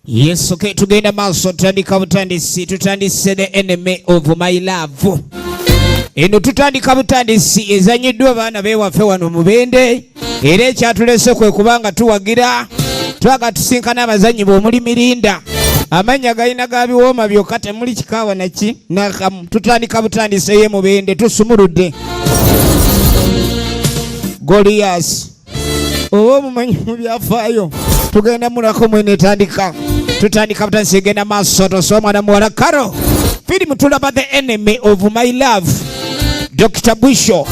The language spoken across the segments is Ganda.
Yes, okay, tugenda maaso tutandika butandisi tutandise the enemy of my love. Eno tutandika butandisi ezanyiddwa abaana bewaffe wano Mubende era ekyatulese kwe kubanga tuwagira twaga tusinkana abazanyi b'omuli Mirinda amanya galina gabiwooma byokka temuli kikaawa naki nakamu. Tutandika butandise ye Mubende tusumuludde Goliath oba omumanyi mu byafaayo tugenda mulako mwene etandika tutandika butandise genda maaso tosoma na muwala Karo firimu tulaba the enemy of my love Dr. Busho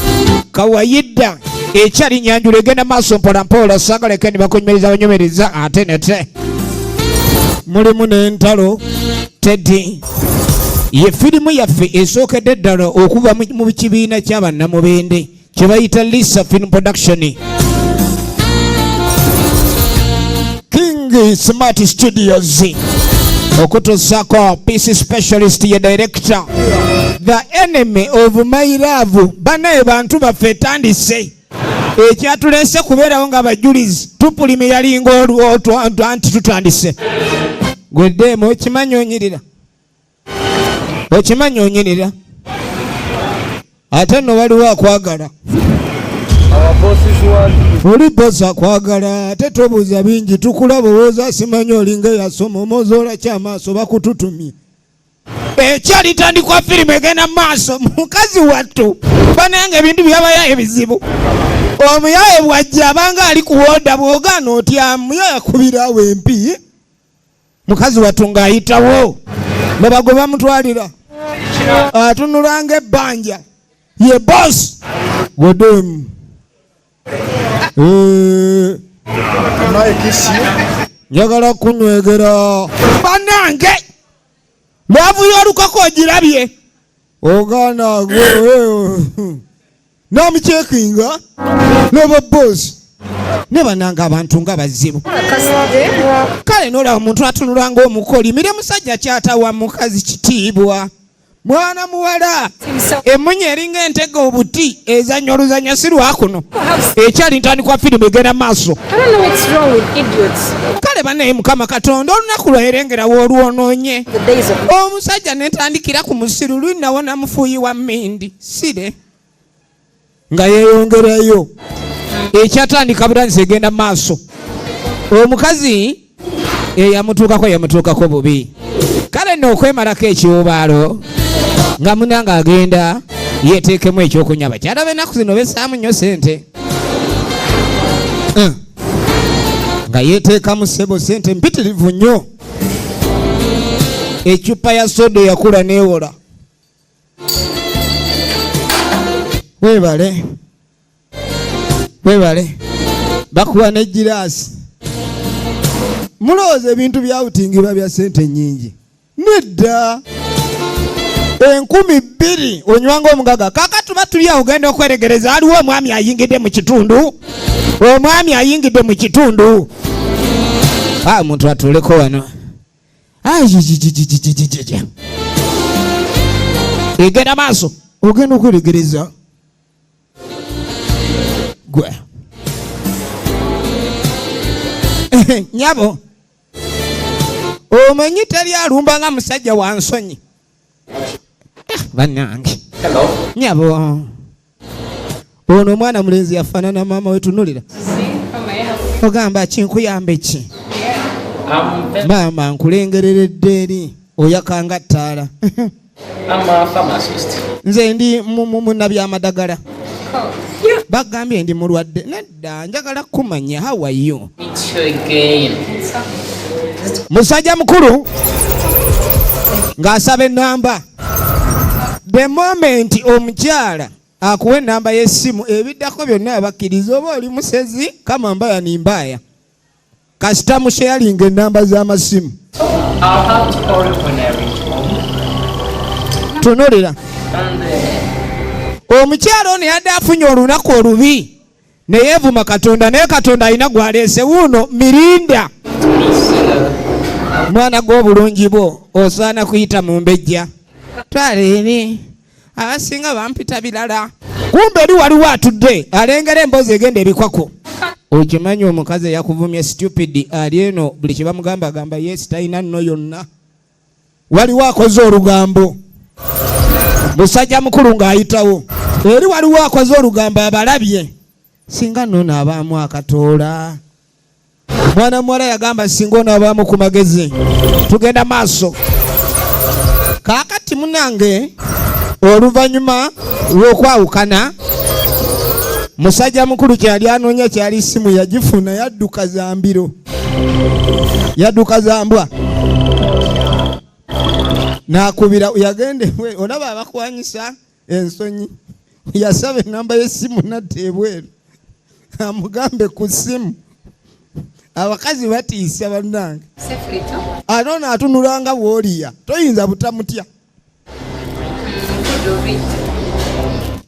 kawaida ekyali nyanjula egenda maaso mpola mpola sagaleke ni bakunyumiriza banyumiriza ate nete mulimu n'entalo Teddy ye firimu yaffe esookedde ddala okuva mu kibiina ky'abannamubende kye bayita Lisa Film Production King Smart Studios okutusako PC specialist ye director the enemy of my love banaye bantu baffe tandise ekyatulese kubeerawo nga abajulizi tupulime yalinga olwotwantu anti tutandise gweddeemu okimanyi onyirira ate no waliwo akwagala oli bosi akwagala ate tobuuza bingi tukulaba owooza simanyi olinga yasoma omozoola kyamaaso bakututumye ekyalitandikwa firimu egenda maaso mukazi wattu banange ebintu byabayo ebizibu omuyaye bwajja abanga ali kuwoda bwogaana otya muyaye akubirawo empi mukazi wattu ng'ayitawo laba gwe bamutwalira atunulanga ebbanja ye bosi godemu njagala kunywegera banange lwavu yolukako ogirabye ogaana namucekinga neba bosi ne bananga abantu nga bazibu kale nolaba omuntu atunulanga omukoli mire musajja kyatawa mukazi kitiibwa mwana muwala emunya eringa entega obuti ezanya oluzanya si lwakuno ekyali ntandikwa firimu egenda maaso kale banaye Mukama Katonda olunaku lwaerengerawo olwonoonye omusajja netandikira ku musiru lwinawo namufuuyi wa mmindi sire nga yeeyongerayo ekyatandika butandise egenda maaso omukazi yamutuukako bubi kale nno okwemalako ekiwubaalo nga munanga agenda yeteekemu ekyokunywa bakyala b'ennaku zino besaamu nnyo sente nga yeteekamu sebo sente mpitirivu nnyo ecupa ya soda yakula neewola weebale bakuwa ne giraasi mulowooza ebintu byawutingibwa bya sente nnyingi nedda 2,000 onywanga omugaga kaka tuba tuli awo genda okweregereza aliwo omwami ayingidde mu kitundu omuntu atuleko wano egenda maaso ogenda okweregereza gwe nyabo omanyi tali alumba nga musajja wa nsonyi bannange nyabo ono omwana mulenzi yafaanana maama wetunulira ogamba kinkuyambe ki maama nkulengereredde eri oyakanga ttaala nze ndi munnabyamadagala bagambye ndi mulwadde nedda njagala kumanya how are you musajja mukulu ng'asaba ennamba the moment omukyala akuwa ennamba y'essimu ebiddako byonna abakkiriza oba oli musezi kama mbaya ni mbaya kasita mushayalinga ennamba z'amasimu tunulira omukyala ono yadde afunye olunaku olubi ne yeevuma Katonda naye Katonda alina gwaleese wuuno Mirinda mwana gw'obulungi bwo osaana kuyita mu mbejja twala eri abasinga bampita birala kumbe eri waliwo atudde alengera emboozi egenda ebikwako okimanyi omukazi yakuvumye stupid ali eno buli kye bamugamba agamba yes talina nno yonna. Waliwo akoze olugambo musajja mukulu ng'ayitawo eri waliwo akoze olugambo abalabye singa nno naabaamu akatoola. Mwana muwala yagamba singa onaabaamu ku magezi tugenda maaso. Kaakati munange oluvannyuma lw'okwawukana musajja mukulu kyali anoonya kyali simu yagifuna yadduka za mbiro yadduka za mbwa nakubira yagende we olaba abakwanyisa ensonyi yasaba enamba y'essimu nadda ebweru amugambe ku ssimu. Abakazi batiisa bannange anoona atunulanga bw'oliya toyinza butamutya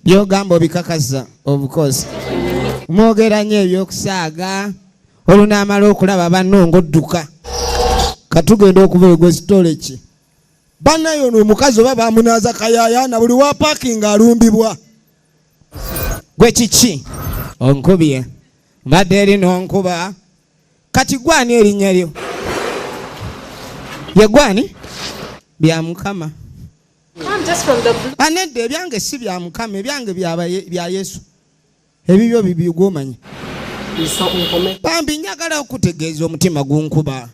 byogamba obikakasa of course mwogera nnyo ebyokusaaga olunaamala okulaba banno ng'odduka katugenda okuva egwe storage bannayo n'omukazi oba bamunaaza kayayaana buli wa paakinga alumbibwa. Gwe kiki onkubye mbadde eri n'onkuba kati gwani erinnya lyo ye gwani bya Mukama. Anedda ebyange si bya Mukama ebyange bya Yesu ebibyo bibyo gw'omanyi bambi njagala okutegeeza omutima gunkuba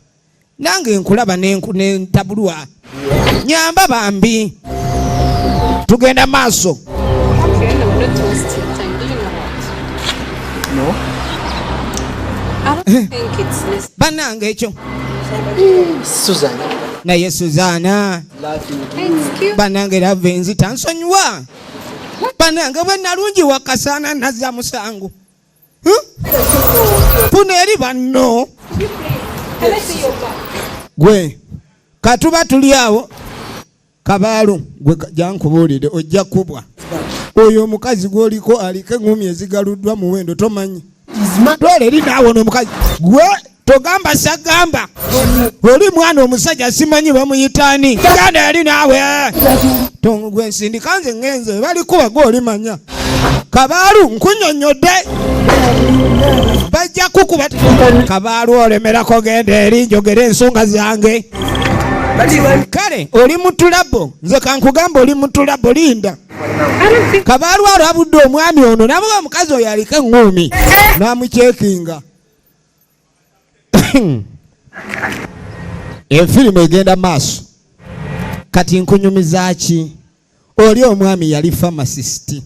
nange nkulaba nentabulwa nyamba bambi tugenda maaso. Bannange ekyo naye Suzana bannange lava enzita nsonyiwa bannange bwe nalungi wakasaana nazza musango puna eri banno gwe katuba tuli awo Kabaalu gwe jankubuulire ojja kubwa oyo omukazi gw'oliko aliko eŋŋumi ezigaluddwa mu wendo tomanyi dole eri naawe n'omukazi gwe togamba sagamba oli mwana omusajja simanyi bamuyitaani ganda yali naawe gwe nsindika nze ŋŋenze balikuba gw'olimanya Kabaalu nkunyonnyodde bajja kukuba Kabaalu olemerako genda eri njogera ensonga zange kale oli mutulabo nze kankugamba oli mutulabo linda Kabaalu alabudde omwami ono nabuga omukazi oyo aliko eŋŋumi n'amukyekinga. Efirimu egenda maaso kati nkunyumiza ki oli omwami yali pharmacist.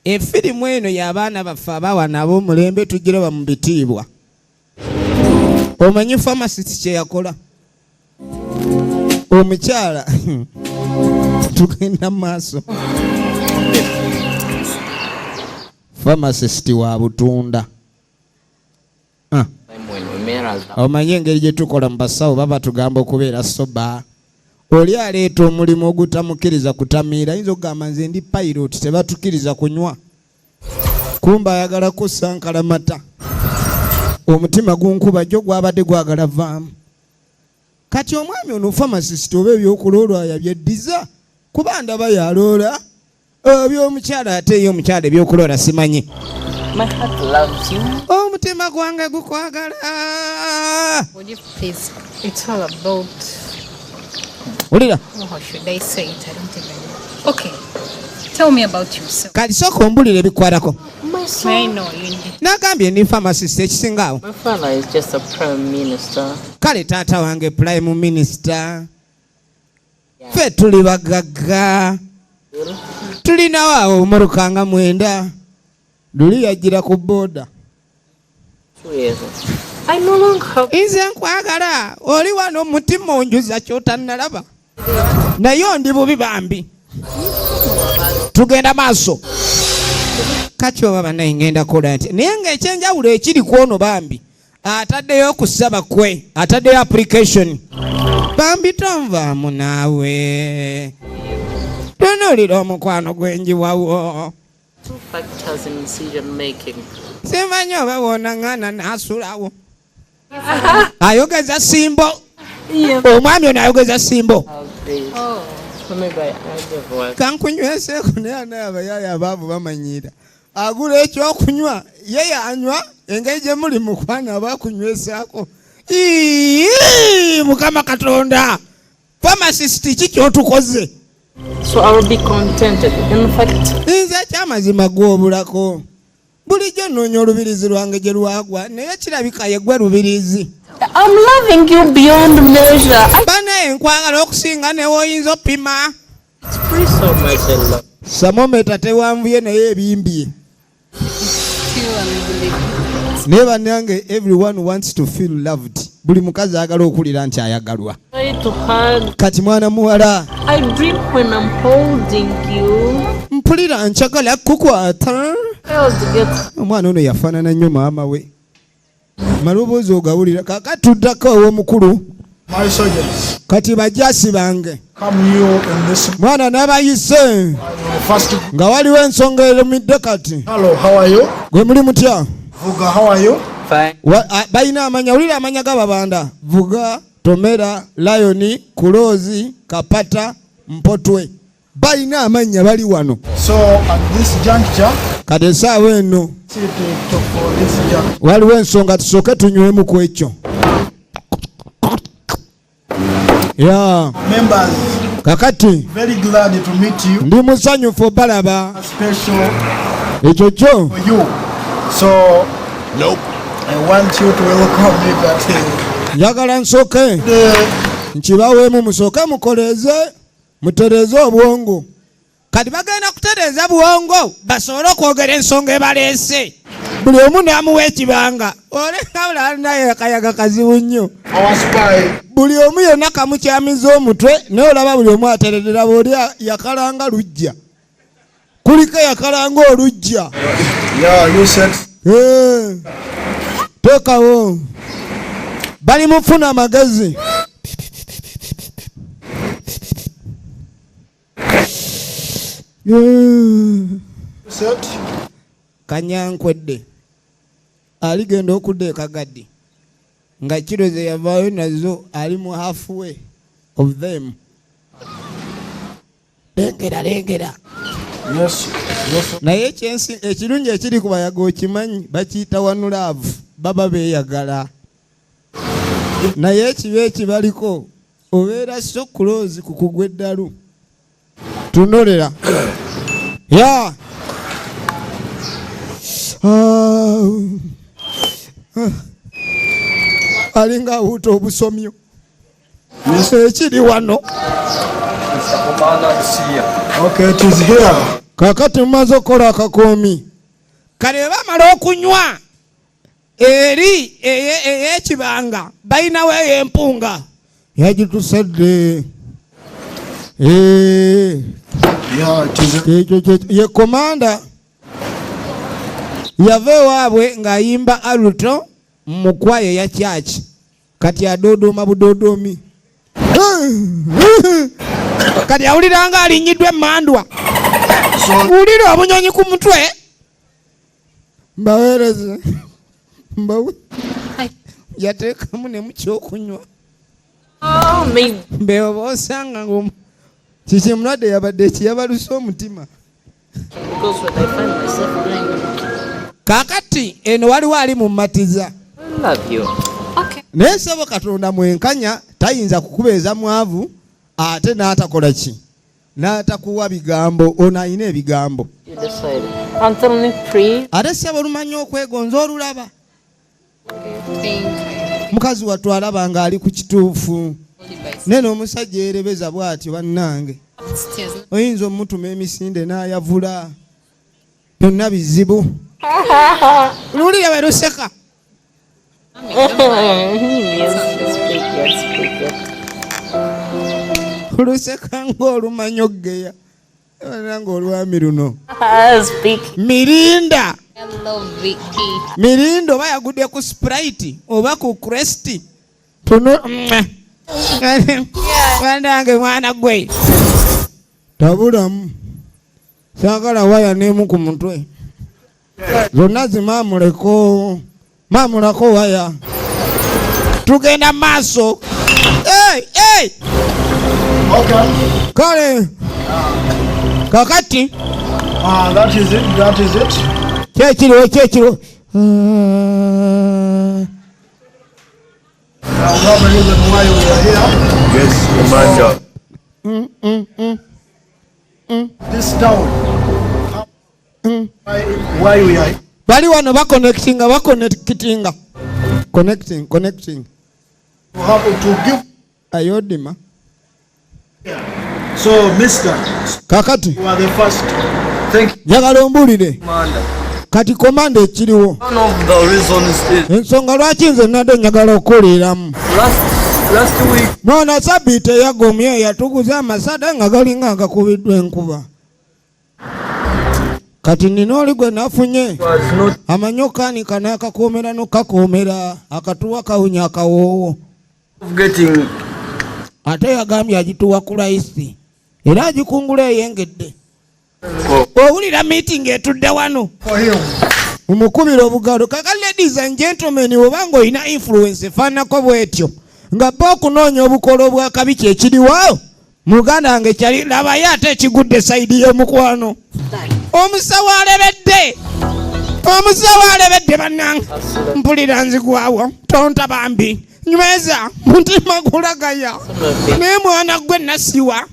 Efirimu eno y'abaana baffe abawa nabo omulembe tugiraba mu bitiibwa. Omanyi pharmacist kye yakola omukyala tugenda maaso pharmacist wa butunda. Omanyi engeri gye tukola mu basawo baba tugamba okubeera soba. Oli aleeta omulimu ogutamukiriza kutamiira ayinza okugamba nze ndi pilot tebatukiriza kunywa kumba ayagala kusankala mata omutima gunkuba jjo gwabadde gwagala vaamu. Kati omwami ono pharmacist oba ebyokuloola yabyeddiza kuba ndaba yaloola by'omukyala ate ye omukyala ebyokuloola simanyi. My heart loves you. Omutima gwange gukwagala. Would you please? It's all about. Ulira. How should I say it? I don't even know. Okay. Tell me about yourself. Kali soko mbulire bikwatako. My son. I know you need. Nagambye ndi pharmacist ekisingaawo. My father is just a prime minister. Kale taata wange prime minister. Ffe tuli bagagga. Tulinawo awo omulukanga mwenda. Luli yajira ku boda. 2 years. I no longer have. Nze nkwagala oli wano omutima onjuza kyotannalaba naye ndi bubi bambi tugenda maaso kati oba banaye ngenda kola nti naye ng'ekyenjawulo ekiri kwono bambi ataddeyo okusaba kwe ataddeyo application bambi tonvaamu naawe tonoolira omukwano gwenjiwawo. 2 factors in decision making. Simanyi oba wonaŋŋaana n'asulawo ayogeza simbo omwami ono ayogeza simbo. Kankunyweseeko naye anaye abayaaye abaavu bamanyiira agula ekyokunywa ye yanywa engeri gye muli mukwana abakunywesaako Mukama Katonda pharmacist ki kyotukoze So I will be contented. In fact, nze kyamazima gw'obulako bulijjo nnoonya olubirizi lwange gye lwagwa naye kirabika ye gwe lubirizi I'm loving you beyond measure. banaye nkwagala okusinga newoyinza oppima Please so much, I love. samometa tewanvuye naye ebimbye Still unbelievable. naye bannange everyone wants to feel loved buli mukazi ayagala okuwulira nti ayagalwa Try to hug. kati mwana muwala I dream when I'm holding you. mpulira njagala kukwata Failed to get. omwana ono yafaanana nnyo maama we maloboozi ogawulira kakatuddako ow'omukulu My soldiers, kati bajasi bange come you in this. mwana n'abayise First, nga waliwo ensonga erumidde kati hello, how are you? gwe muli mutya Vuga, how are you? balina amanya wulira amanya g'ababanda vuga tomera layoni kuloozi kapata mpotwe balina amanya bali wano So at this juncture, kati esaawa eno for this juncture, waliwo ensonga tusooke tunywemu ku ekyo ya members, kakati very glad to meet you. ndi musanyufu balaba A special ekyo kyo for you. So, I want you to welcome me that njagala nsooke the nkibaweemu musooke mukoleeze mutereeze obwongo kati bagenda kutereeza bwongo basobole okwogera ensonga ebaleese buli omu n'amuwa ekibanga olekabula alinayo akayaga kazibu nnyo our spy. buli omu yenna kamukyamiza omutwe naye olaba buli omu atererera bwoli yakalanga lujja kuliko yakalanga olujja Yeah, you said. teekawo bali mufuna amagezi Set. kanyankwedde aligenda okudda ekagaddi nga kiro ze yavaayo nazo ali mu halfway of them lengera Yes. Yes. naye ekirungi ekiri ku bayaga okimanyi bakiyita wanulaavu baba beeyagala naye ekiba ekibaliko obeera so kuloozi ku kugwa eddalu tunolera ya alinga awuuta obusomyo ekiri wano Okay, it is here. kakati mumaze okukola akakoomi kale bwe bamala okunywa eri ey'ekibanga balinawo ey'empunga yagitusedde Yeah, it is. ekyo ye komanda yava ewaabwe ng'ayimba aluto mu kwayo eya kyaki kati adoodooma budoodomi kati awulira nga alinyiddwa emmandwa wulira obunyonyi ku mutwe mbaweereze yateekamu ne mukyokunywa Oh, maybe. mbeoba osanga kiki mulwadde yabadde ekiyabaluse omutima Because when I find myself doing kaakati eno waliwo ali mu matiza I love you. Okay. naye ssebo katonda mwenkanya tayinza kukubeeza mwavu ate n'atakola ki n'atakuwa bigambo ono ayina ebigambo You decide. Until me free. ate ssebo lumanyi okwegonza olulaba Think mukazi wattu alaba ng'ali ku kituufu only by naye n'omusajja yeerebeza bw'atyo bannange stairs. oyinza omutuma emisinde n'ayavula byonna bizibu luwulira bwe luseka luseka ng'olumanyi okgeya era ng'olwami luno mirinda Hello, Vicky. mirinda oba yagudde ku sprite oba ku cresti tuno bandange mwana gwe tabulamu saagala waya n'emu ku mutwe zonna zimaamuleko maamulako waya tugenda maaso Okay. kale kakati That is it. That is it. kyekiriwo have a reason why we are here. Yes, Commander. This town. Why we are here. Bali wano connecting. We have to give. Ayodima. So, Mister, Kakati. you are the first. Thank you. Njagala ombulire. Commander. Kati komanda ekiriwo. One of the reasons is Ensonga lwaki nze nadde njagala okukoleramu. last week Mwana Sabbiiti eyagomye yatuguza amasada nga galinga agakubiddwa enkuba. Kati nina oli gwe nafunye. was not Amanyokanika n'akakoomera n'okakoomera akatuwa kawunya akawoowo. getting Ate yagambye agituwa ku layisi. Era agikungula eyengedde. Owulira meeting etudde wano. For him. Umukubira obugalo. Kaka ladies and gentlemen, obanga olina influence efaanako bwetyo. Nga bba okunoonya obukolo bwa kabi kyekiriwo. Muganda wange kyali labayo ate ekigudde sayidi y'omukwano. Omusawo alebedde bannange. Mpulira nzigwawo. Tonta bambi. Nyweza mutima gulagaya. Naye mwana gwe nasiwa.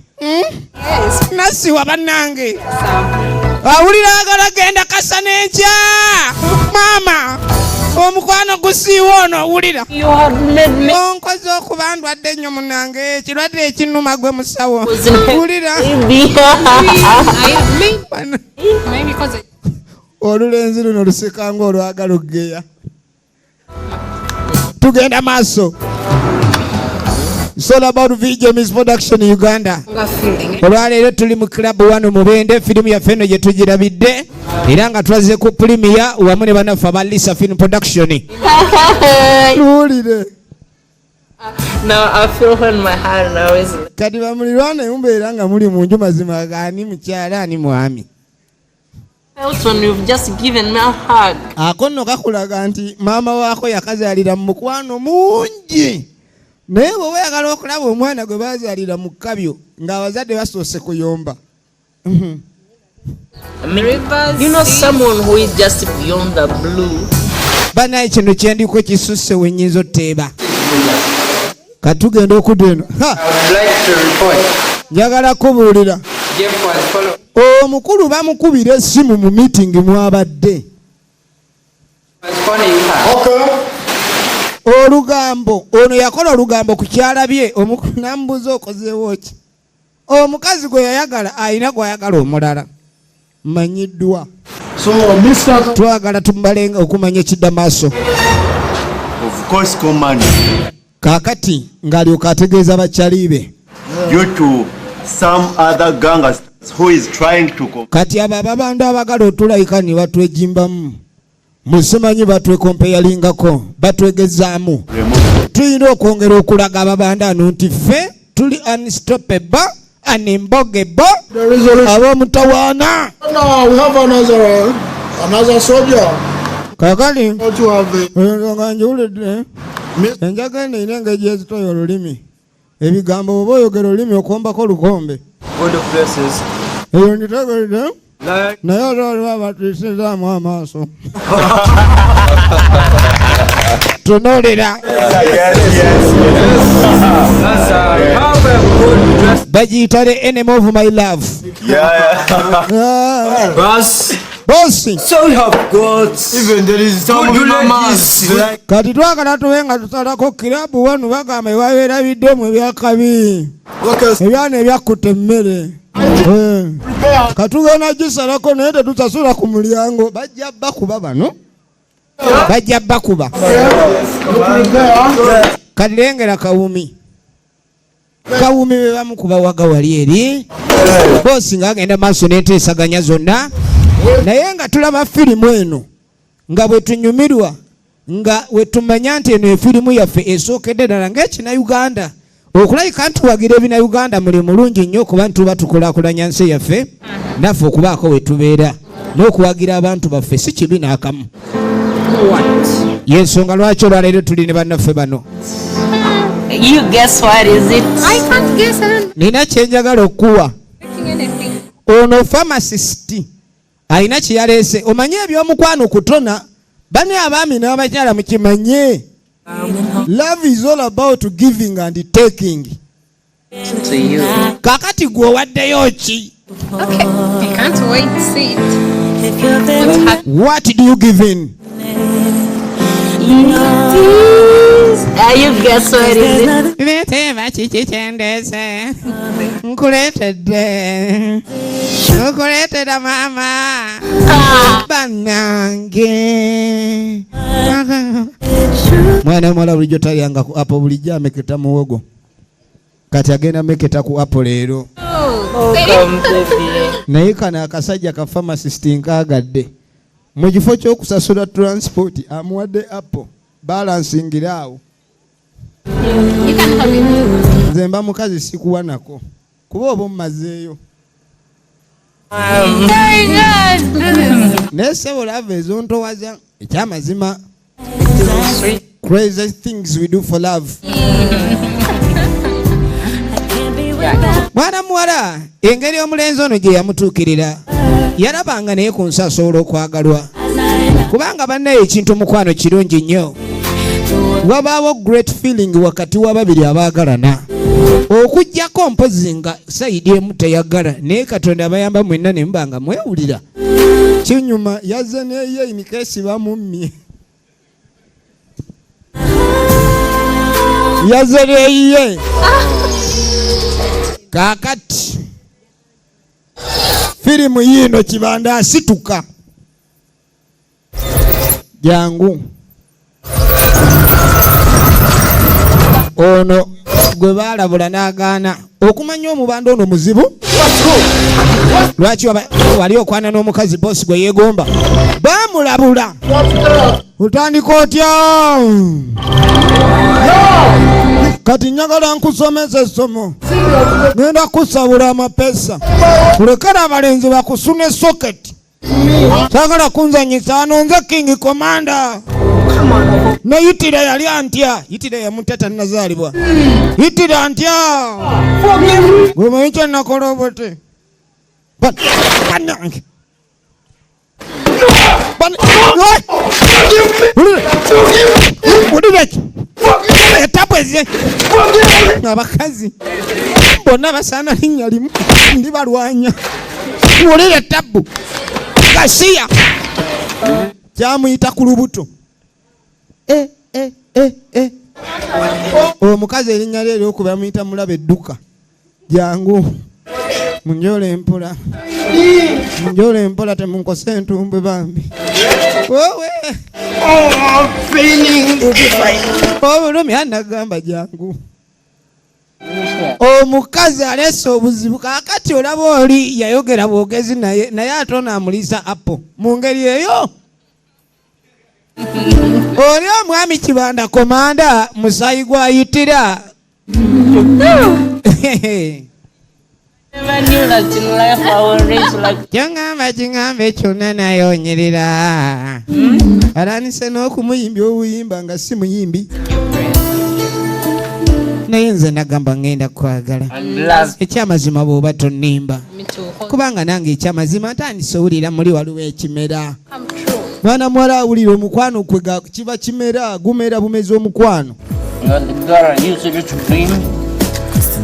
Nasiwa bannange. Awulira agala genda kasa n'enkya. Maama. Omukwano gusiiwa ono owulira. You had made me Onkoze okuba ndwadde nnyo munange. Ekirwadde ekinnuma gwe musawo. Owulira. baby. Maybe because Olulenzi luno luseka ng'olwagala okugeya. Tugenda maaso. It's all about VJM's production in Uganda. I'm feeling it. Olwaleero tuli mu club wano Mubende, firimu yaffe eno gye tugirabidde era nga twaze ku premier wamu ne bannaffe aba Lisa Film Production. Tuwulire. Now I feel when my heart now is Kati bamulirwana mumbeera nga muli mu nju mazima gaani mukyala ani mwami. felt when you've just given me a hug. Ako nno kakulaga nti maama waako yakazaalira mu mukwano mungi. Naye bwe weyagala okulaba omwana gwe baazaalira mu kkabyo ng'abazadde basoose kuyomba. I mean, you know someone who is just beyond the blue. Banaye kino kyendiko kisusse wennyinza otteeba. Katugenda okudda eno. I would like to report. Njagala kubuulira. Jeff was followed. Omukulu bamukubira essimu mu meeting mwabadde. Was phoning her. Okay. Olugambo ono yakola olugambo ku kyalabye nambuza okozeewo ki. Omukazi gwe yayagala ayina gwayagala omulala. Manyiddwa. So, Mr. Twagala tumbalenga okumanya ekidda maaso. of course, Commander, Kaakati ng'alyoka ategeeza bakyali be. due to some other gangsters who is trying to Kati abo ababanda abagala otulayika ne batwejimbamu. Musimanyi batwekompeyalingako, batwegezaamu. remove. Tuyina okwongera okulaga ababanda ano nti ffe tuli unstoppable, unembogable, The resolution. ab'omutawaana. Now we have another soldier. Kaakali What you have nga njiwulidde enjaga eno erina engeri gyezitoya olulimi. Ebigambo oba oyogera olulimi okuwombako olukombe. All the places Eyo nditegeredde like naye olwaliwo abatwisizaamu amaaso. Tunuulira. Bagiyita the enemy of my love. yeah. Boss. Bosi. So we have got Even there is some good mamas. ladies. Kati twagala tube nga tusalako kirabu wano bagamba ebabeerabiddemu ebyakabi. Ebyana ebyakutta emmere. Katugenda gisalako naye tetusasula ku mulyango. Bajja bakuba bano. Bajja bakuba. Kati lengera Kawumi. Kawumi be bamukuba waga wali eri. Bosi ng'agenda maaso n'enteesaganya zonna. Naye nga tulaba firimu eno nga bwe tunyumirwa nga we tumanya nti eno efirimu yaffe esookedde ddala ng'Ekina-Uganda. Okulayika nti tuwagira ebina-Uganda muli mulungi nnyo kuba nituba tukulaakulanya nsi yaffe naffe okubaako we tubeera n'okuwagira abantu baffe si kibi n'akamu. Y'ensonga lwaki olwaleero tuli ne bannaffe bano. You guess what is it? I can't guess it. Nina kye njagala okuwa. Anything. Ono pharmacist alina kye yaleese. Omanye ebyomukwano kutona Bani abaami n'abakyala mukimanye. Love is all about giving and taking. To you. Kakati gwe owaddeyo ki? Okay, I can't wait to see it. What do you give in? You guess what is it? Biteba kiki kyendese nkuleetedde nkuleetera maama bannange. Mwana muwala bulijjo talyanga ku apo, bulijjo ameketa muwogo, kati agenda meketa ku apo leero. Naye kano akasajja ka pharmacist nkaagadde mu kifo ky'okusasula transport amuwadde apo balansingira awo. You can have it. Nze mba mukazi sikuwa nako kuba oba ommazeeyo. Very good. Naye ssebo love ezontowaza ekyamazima. Crazy things we do for love. Mwana muwala engeri omulenzi ono gye yamutuukirira yalabanga naye ku nsi asobola okwagalwa, kubanga bannaye ekintu mukwano kirungi nnyo. Wabaawo great feeling wakati w'ababiri abaagalana, okuggyako mpozi nga sayidi emu teyagala, naye Katonda abayamba mwenna ne muba nga mwewulira. Kinyuma yazze neeye inikesi bamummye. Yazze neeye kakati firimu yino kibanda asituka jangu. Ono gwe baalabula n'agaana okumanya omubanda ono muzibu. Lwaki wali okwana n'omukazi bosi gwe yeegomba baamulabula. Otandika otya? Kati njagala nkusomesa essomo, ngenda kusabula amapesa, kulekera abalenzi bakusuna esoketi. Saagala kunzanyisa ano nze King Commander. Ne Yitira yali antya. Yitira yamutata nazaalibwa. Yitira antya. Gwe manyi kye nakola obote. Bannange. Etapweze abakazi bonna basaana linnya limu ndibalwanya. Wulira tabu Gasiya kyamuyita ku lubuto. Omukazi erinnya lye eryokuba bamuyita mulaba edduka. Jangu munjole empola, munjole empola, temunkose entumbwe bambi. Wowe obulumi anagamba jangu. Omukazi aleese obuzibu kakati olaba oli yayogera bwogezi naye ate onaamuliisa apo mu ngeri eyo. Oli omwami Kibanda Komanda musayi gwayitira. Never knew that in life I will reach like. Kyongamba kingambe kyonna nayonyerera. Alanise n'okumuyimbya obuyimba nga si muyimbi. Naye nze nagamba ngenda kwagala. Ekyamazima bw'oba tonnimba. Kubanga nange ekyamazima ntandise owulira muli waliwo ekimera. Mwana muwala awulira omukwano kwe kiba kimera, gumera bumezi omukwano. The girl I used to dream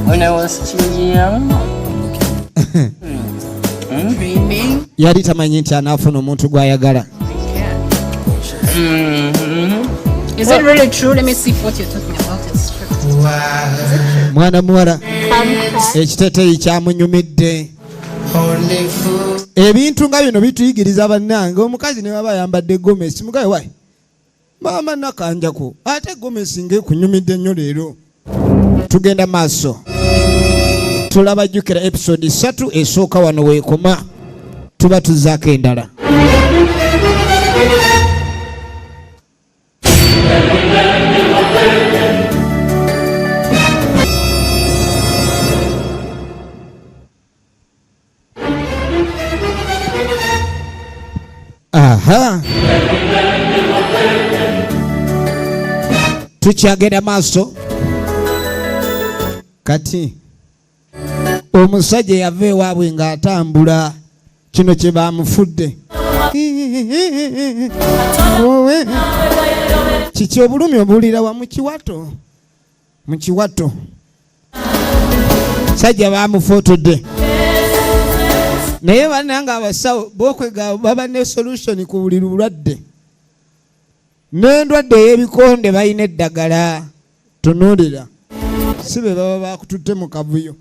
when I was still young. Yali tamanyi nti anaafuna omuntu gw'ayagala. Is it really true? Let me see what you're talking about. It's true. Mwana muwala ekiteteeyi kyamunyumidde. Ebintu nga bino bituyigiriza bannange. Omukazi ne baba ayambadde gomesi mugabe wayi maama nakanjako ate gomesi ng'ekunyumidde nnyo leero. Tugenda maaso tulabajjukira episode 3 esooka wano weekoma tuba tuzaako endala. Aha. Tukyagenda maaso kati omusajja yava ewaabwe ng'atambula kino kye baamufudde Owe kiki obulumi obuwulira wa mukiwato sajja bamufotodde naye bannanga abasawo bokwega baba ne solution ku buli bulwadde n'endwadde ey'ebikonde balina eddagala tunuulira si be baba bakututte mu kavuyo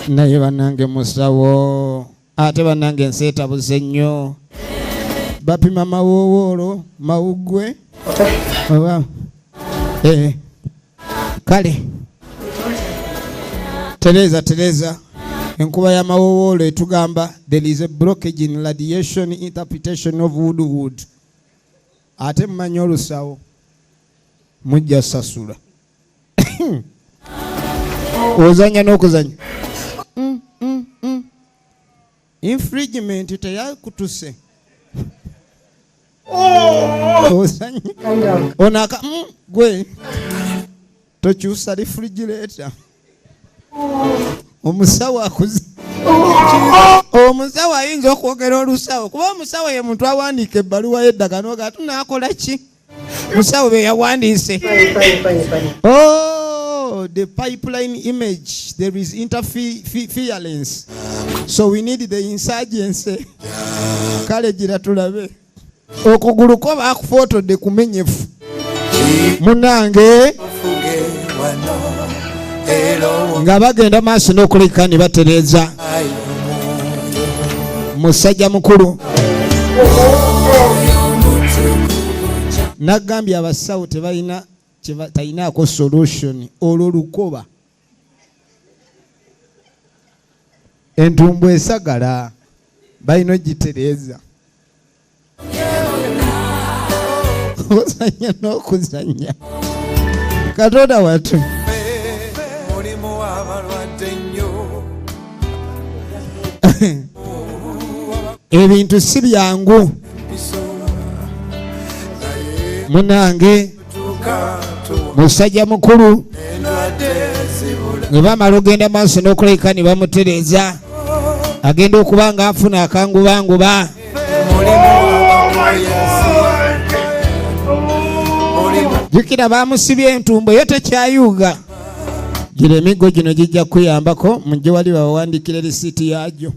naye bannange musawo ate bannange enseetabuze nnyo bapima mawowoolo mawuggwe oba kale Tereza enkuba ya mawowoolo etugamba there is a blockage in radiation interpretation of wood ate mmanyi olusawo mujja sasula ozanya n'okuzanya infringement teyakutuse ozanya onaka gwe tokyusa refrigerator omusawo akuze omusawo ayinza okwogera olusawo kuba omusawo ye muntu awandiika ebbaluwa y'eddagano ga tunaakola ki musawo be yawandiise the pipeline image there is interference so we need the insurgency kale gira tulabe okugulu ko bakufotodde kumenyefu munange nga bagenda maaso n'okuleka ne batereeza musajja mukulu nagambye abasawo talinaako solution olwo lukoba entumbu esagala balina ogitereeza ozanya n'okuzanya katonda watu ebintu si byangu munange musajja mukulu ne bamala ogenda maaso n'okuleka ne bamutereeza agenda okuba nga afuna akangubanguba jukira bamusibye entumbo yo tekyayuuga gira emiggo gino gijja kuyambako mujje wali bawandikira risiiti yagyo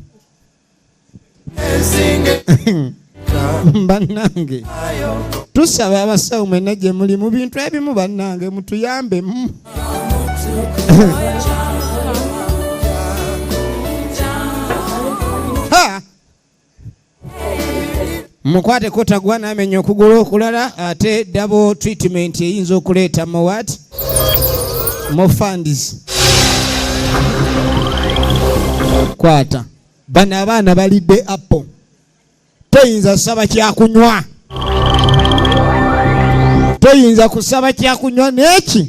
bannange tusaba abasawo mwena gye muli mu bintu ebimu bannange mutuyambemu mukwate kotagwa n'amenya okugulu okulala ate double treatment eyinza okuleeta mu what mu funds kwata bano abaana balidde apple toyinza kusaba kyakunywa toyinza kusaba kyakunywa neki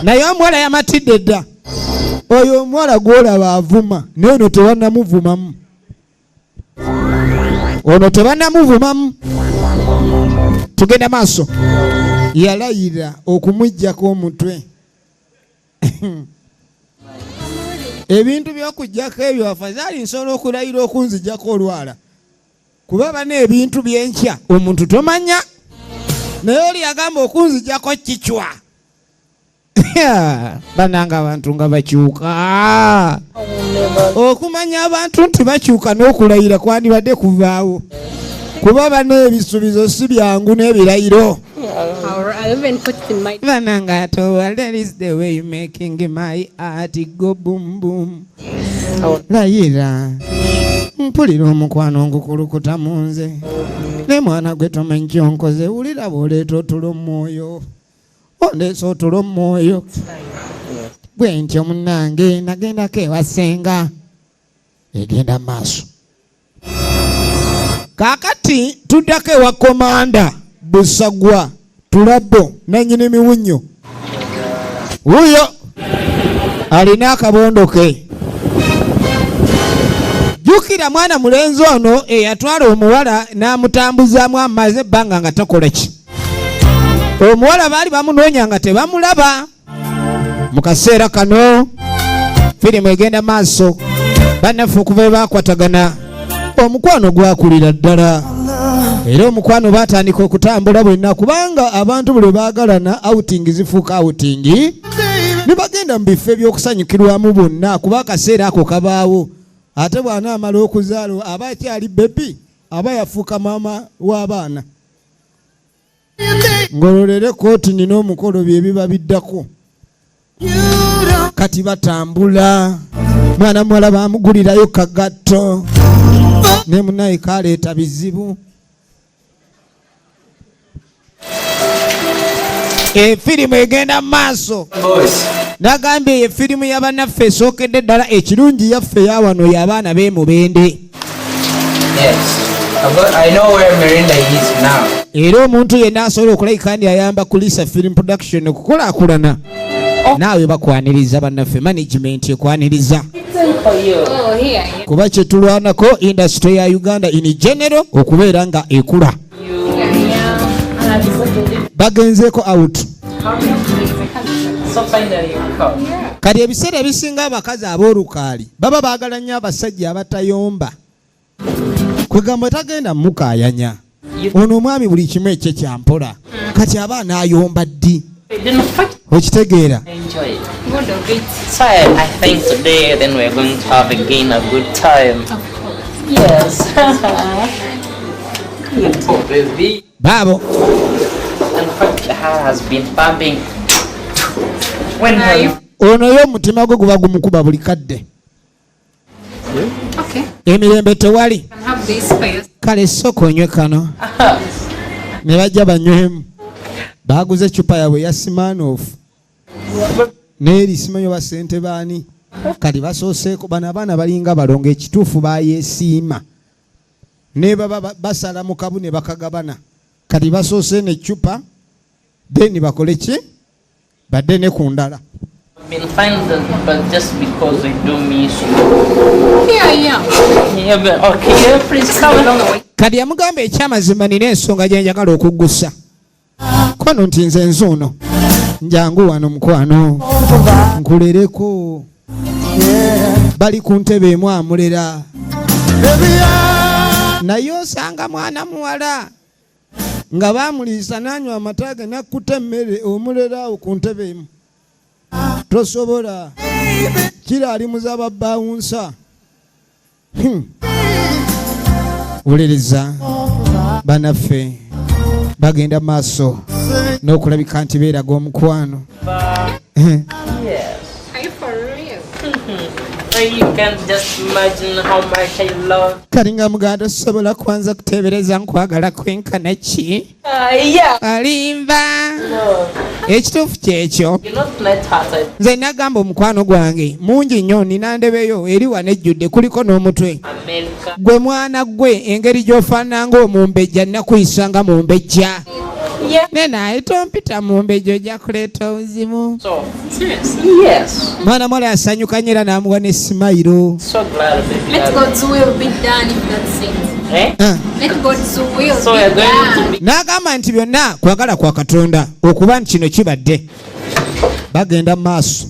naye omuwala yamatidde dda oyo omuwala gwolaba avuma naye ono tebanamuvumamu tugenda maaso yalayira okumujjako omutwe ebintu by'okujjako ebyo afazaali nsobola okulayira okunzijjako olwala kuba bana ebintu byenkya omuntu tomanya naye oli agamba okunzijjako kicwa bananga abantu nga bakyuka okumanya abantu nti bakyuka n'okulayira kwandibadde kuvaawo kuba bana ebisuubizo si byangu n'ebirayiro bananga atowa that is the way you making my heart go boom boom layira mpulira omukwano ngukulukuta mu nze ne mwana gwe tomanyi kyonkoze wulira bw'oleeta otulo mwoyo ondeesa otulo mwoyo bwe ntyo munnange nagendako ewasenga egenda maaso kaakati tuddako ewa komanda Busagwa Tulabo nannyini miwunyo wuyo alina akabondo ke jukira mwana mulenzi ono eyatwala omuwala n'amutambuzaamu amaze ebbanga nga takola ki omuwala baali bamunoonya nga tebamulaba mu kaseera kano firimu egenda maaso bannaffe okuva bwe bakwatagana omukwano gwakulira ddala era omukwano batandika okutambula bwenna kubanga abantu buli baagalana outing zifuuka outing ne bagenda mu bifo ebyokusanyukirwamu bonna kuba akaseera ako kabaawo ate bwana amala okuzaala aba akyali bebi aba yafuuka maama w'abaana ngololere kooti nina omukolo bye biba biddako kati batambula mwana muwala bamugulirayo kagatto ne munaye kaleeta bizibu efirimu egenda mu maaso nagambye efirimu y'abannaffe esookedde ddala ekirungi yaffe yawano y'abaana b'emubende era omuntu yenna asobola okulayika ndi ayamba kulisa film production okukulaakulana naawe bakwaniriza bannaffe management ekwaniriza kuba kyetulwanako industry ya Uganda in general okubeera nga ekula bagenzeeko out kati ebiseera ebisinga abakazi ab'olukaali baba baagala nnyo abasajja abatayomba kwegamba tagenda mukayanya ono omwami buli kimu ekye kyampola kati aba anayomba ddi okitegeera So I think today then we're going to have again a good time. Yes. Oh, baby. baabo In fact, the heart has been pumping. When are you? ono yo omutima gwe guba gumukuba buli kadde Okay. emirembe tewali Can have this space. kale sooka onywe kano ne bajja banywemu baaguze ecupa yabwe ya simanoofu neeri simanyi oba ssente baani kati basooseeko bano abaana balinga balongo ekituufu bayeesiima ne baba basala mu kabu ne bakagabana kati basoose n'eccupa deni bakole ki badde ne ku ndala I've been fine, but just because I do miss you. Yeah. Yeah, but okay, please come along. kati yamugamba ekyamazima nina ensonga gye njagala okuggusa kono nti nze nzuuno njangu wano mukwano nkulereko bali ku ntebe emu amulera naye osanga mwana muwala nga baamuliisa n'anywa amata ge n'akkuta emmere omulera awo ku ntebe emu tosobola kiraali muzaba bawunsa wulereza banaffe bagenda maaso n'okulabika nti beeraga omukwano Yes. Are you for real? You can't just imagine how much I love. kali nga muganda sobola kwanza kuteebereza nkwagala kwenkana ki Yeah. alimba No, ekituufu kyekyo you're not light-hearted. nze nagamba omukwano gwange mungi nnyo nina ndebeyo eri wano ejjudde kuliko n'omutwe America. gwe mwana gwe engeri gy'ofaanana ng'omumbejja nnakuyisanga mumbejja Yeah. ne naye tompita mumbejja ojja kuleeta obuzibu So, Seriously? yes. mwana mwala asanyuka nnyo era n'amuwa ne simayiro So glad, baby. Let God's will be done if that's it. Eh? Let God's will So we're be going to done. be. n'agamba nti byonna kwagala kwa katonda okuba nti kino kibadde bagenda mu maaso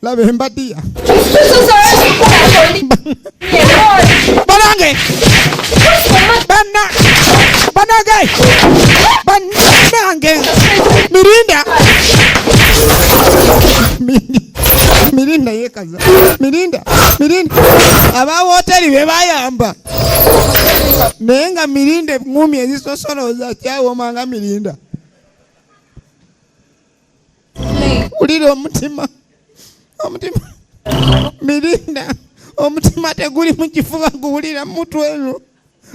laba embadiya banange banange banange mirinda mirinda yekaza mirinda aba hoteli be bayamba naye nga mirinda ngumi ezisosolooza kyawomanga mirinda ulira omutima mirinda omutima teguli mu kifuba guwulira mutwe eno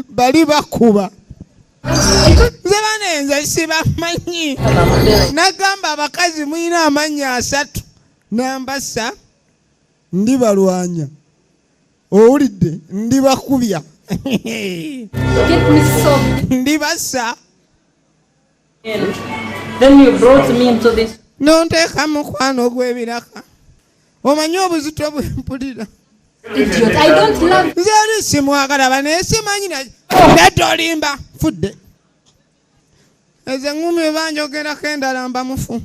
bali bakuba nze banenze sibamanyi nagamba abakazi mulina amannya 3 nambasa ndibalwanya owulidde ndibakubya Get me soft. ndibasa Then you brought me into this. nonteeka mukwano gw'ebiraka omanyi obuzito bwempulira Idiot. I don't love nze eri simwagala banaye simanyi netolimba fudde ezo eŋŋumi ebanjogerako endala mba mufu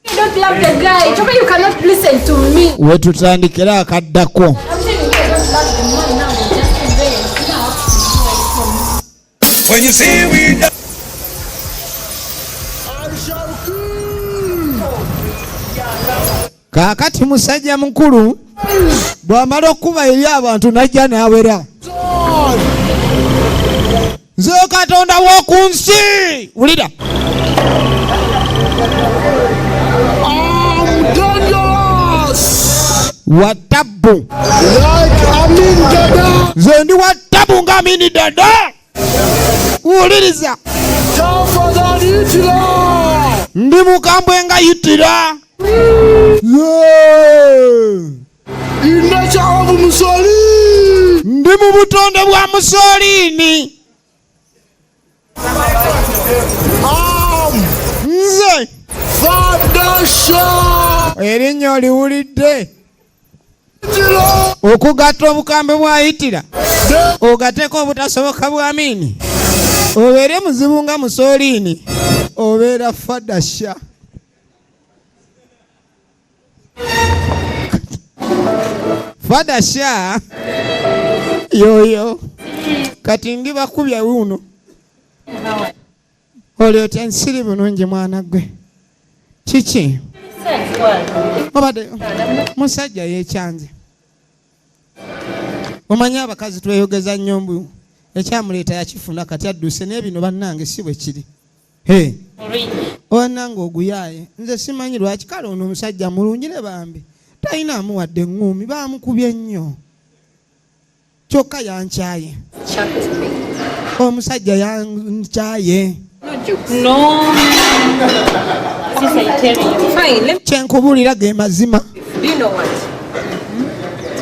I don't love the guy. Toba, you cannot listen to me. We tutandikira akaddako. I'm telling you, I don't love the man now. He's just there. Now, When you see we Kakati musajja mukulu bw'amala okuba eri abantu najja n'awera. Nze Katonda w'oku nsi. Wulira. Watabu. Nze ndi watabu nga Amini Dada. Wuliriza. Ndi mukambwe nga Yitira. Ndi mu butonde bwa Mussolini. Nze erinnya oliwulidde okugatta obukambwe bwa Yitira ogateeko obutasoboka bwa Amini obeere muzibu nga Mussolini obeera Fadasha. Fadasha yoyo kati ndi bakubya wuno oli otya nsiri bulungi mwana gwe kiki obadde musajja yekyanze omanyi abakazi tweyogeza nnyo mbu ekyamuleeta yakifuna kati adduse n'ebino bannange si bwe kiri onange oguyaaye nze simanyi lwaki kale ono omusajja mulungire bambi talina amuwadde eŋŋuumi baamukubye nnyo kyokka yankyaye omusajja yankyaye. No. Since I tell you. Fine. Let kyenkubulira ge mazima. Do you know what?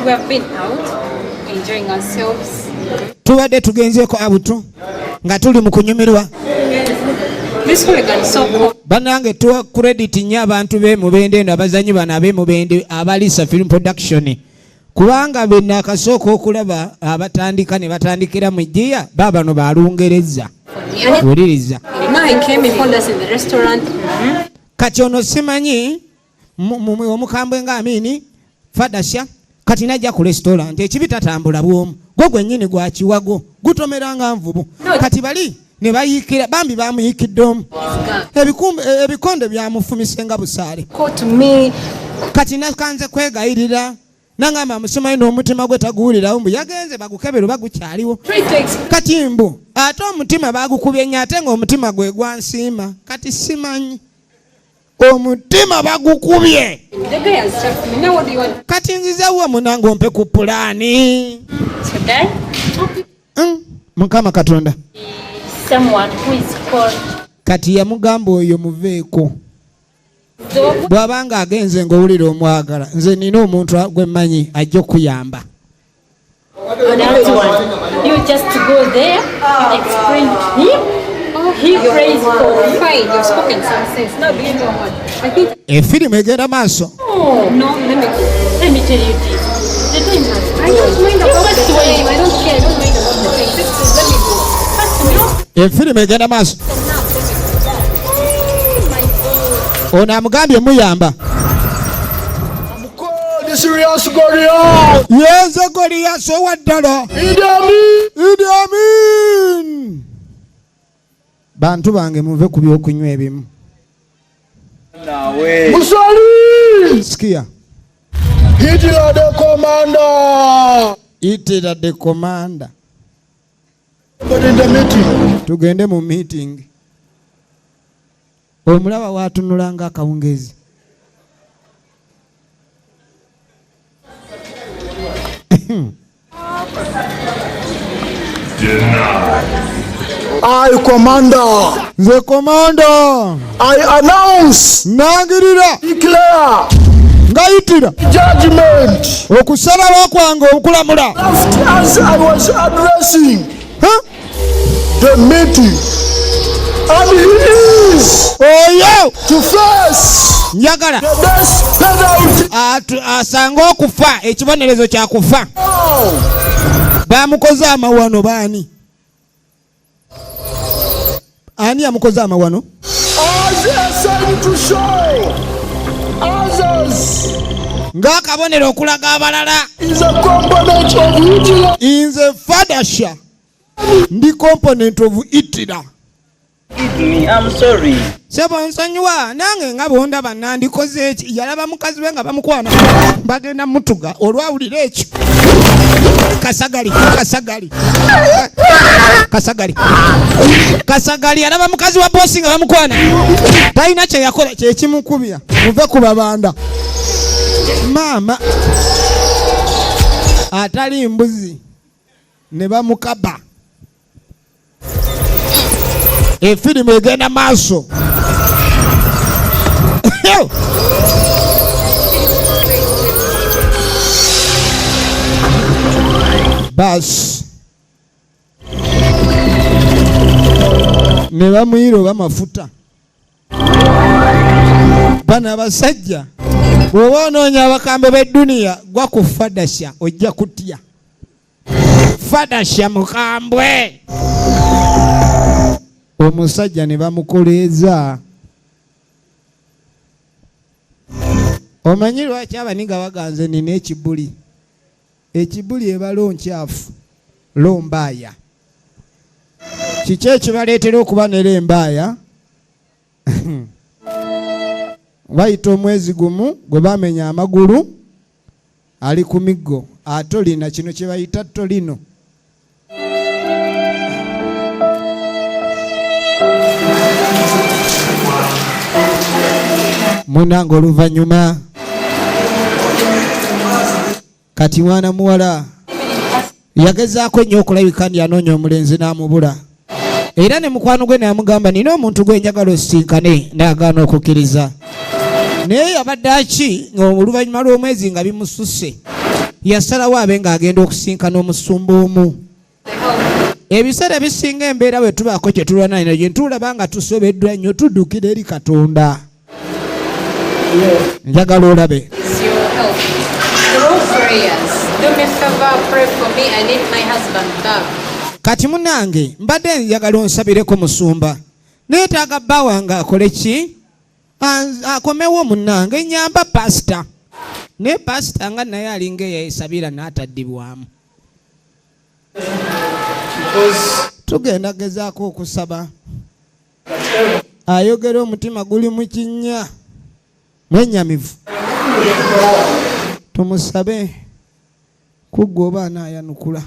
We have been out enjoying ourselves. Tubadde tugenzeeko abutu nga tuli mu kunyumirwa. This hooligan so cool. Banange tuwa credit nnyo abantu b'emubende eno abazanyi bano ab'emubende abalisa film production. Kubanga be nakasooka okulaba abatandika ne batandikira mu jjiya baabano balungereza. Wuliriza. Kati ono simanyi omukambwe nga Amini Fadasha kati najja ku restaurant ekibi tatambula bwomu gwe gwennyini gwa kiwago gutomera nga nvubu kati bali ne bayiikira bambi bamuyikiddeomu ebikonde byamufumise nga busaale kati nakanze kwegayirira nangamba musomayi n'omutima gwe taguwulirawo mbu yagenze bagukebero bagukyaliwo kati mbu ate omutima bagukubye nnyo ate ng'omutima gwe gwansiima kati simanyi omutima bagukubye kati nzizewo munange ompe ku pulaani Mukama Katonda kati yamugamba oyo muveeko bw'abanga agenze ng'owulira omwagala nze nina omuntu gwe mmanyi ajja okuyamba. You just go there, explain to him. He prays for fine. You've spoken some sense. Now do you know what? I think. Efirimu egenda maaso. Oh no, let me tell you this. The time has. I don't mind about the time. I don't care. I don't mind about the time. Just let me go. First, no. Efirimu egenda maaso. Ono amugambye muyamba. Yeze Goliath owaddala. Idi Amin. Bantu bange muve ku byokunywa ebimu. Mussolini! Sikia. Hitler the commander! Hitler the commander. But in the meeting. Tugende mu meeting. Omulaba waatunula nga akawungezi. I commander. The commander. I announce. Nangirira. Declare. Ngayitira. Judgment. Okusalawo kwange okulamula. As I was addressing the meeting. And he is to face njagala the death penalty. Asanga okufa ekibonerezo kya kufa. Bamukoze amawano baani? Ani amukoze amawano? As a sign to show ng'akabonero okulaga abalala. is a component of Hitler. Nze Fadasha ndi component of Hitler. Me, I'm sorry. Sebo nsonyiwa nange nga bondaba nandikoze eki yalaba mukazi we nga bamukwana bagenda mutuga olwawulira ekyo Kasagali yalaba mukazi wa bosi nga bamukwana talina kye yakola kyekimukubya muve ku babanda maama atali mbuzi ne bamukaba. Efirimu egenda maaso. Bas ne bamuyiro bamafuta bana abasajja bw'oba onoonya abakambe b'edduniya gwa ku Fadasha ojja kutya. Fadasha mukambwe. Omusajja ne bamukoleeza. Omanyi lwaki abaniga baganze nina ekibuli? Ekibuli ebala nkyafu lombaaya. Kiki ekibaleetera okuba nerembaaya? Bayita omwezi gumu gwe bamenya amagulu ali ku miggo atolina kino kye bayita tolino. Munange oluvannyuma kati mwana muwala yagezaako ennyo okulabika ndi anoonya omulenzi n'amubula, era ne mukwano gwe n'amugamba nina omuntu gwe njagala osisinkane, n'agaana okukkiriza. Naye yabadde aki oluvannyuma lw'omwezi nga bimususse yasalawo abe ng'agenda okusinkana omusumba omu. Ebiseera bisinga embeera bwe tubaako kye tulwana nayo gye ntulaba nga tusobeddwa nnyo tuddukira eri Katonda. Njagala olabe. Your help. Through prayers. Do me a favor, pray for me. I need my husband back. Kati munange mbadde njagala onsabireko musumba. Neetaaga bba wange akole ki? Akomewo munange nyamba pasita. Ne pasita nga naye alinga eyayesabira n'ataddibwamu. Tugenda gezaako okusaba. Ayogera omutima guli mu kinnya. Mwenyamivu. Tumusabe kuggwa oba anaayanukula.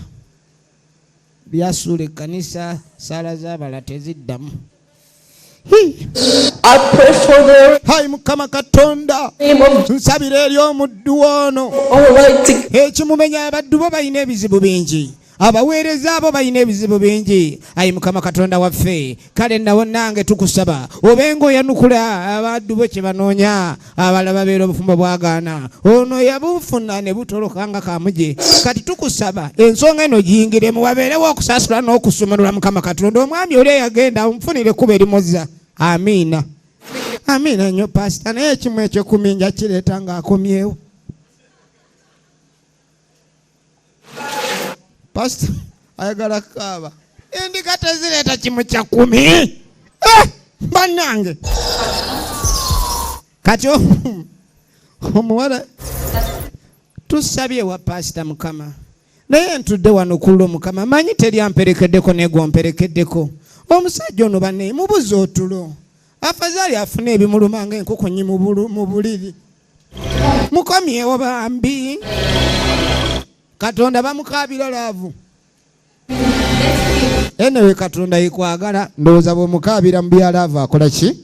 Byasuula ekkanisa saala z'abala teziddamu. I pray for them. Hai Mukama Katonda nsabira eri omuddu ono ekimumenya abaddu bo balina ebizibu bingi, abaweereza abo balina ebizibu bingi. Ayi Mukama Katonda waffe, kale nawo nange tukusaba obenga oyanukula abaddu bo kye banoonya, abalala babeera obufumbo bwagaana, ono yabufuna ne butoloka nga kamuje. Kati tukusaba ensonga eno giyingiremu, wabeerewo okusaasula n'okusomerwa Mukama Katonda. Omwami oli eyagenda omufunire kuba erimozza. Amiina. Amiina nnyo pasita, naye ekimu ekyo kuminja kireeta ng'akomyewo. Pasita ayagala kaaba. Endika tezireeta kimu kya 10. Bannange. Kati omuwala tusabye wa pasita Mukama. Naye ntudde wano kullo Mukama. Manyi teri amperekeddeko n'egwo mperekeddeko. Omusajja ono banne mubuze otulo. Afazali afune ebimuluma ng'enkokonyi mu buliri. Mukomyewo bambi. Katonda bamukaabira laavu. Enewe Katonda yikwagala ndowooza bw'omukaabira mu byalaavu akola ki?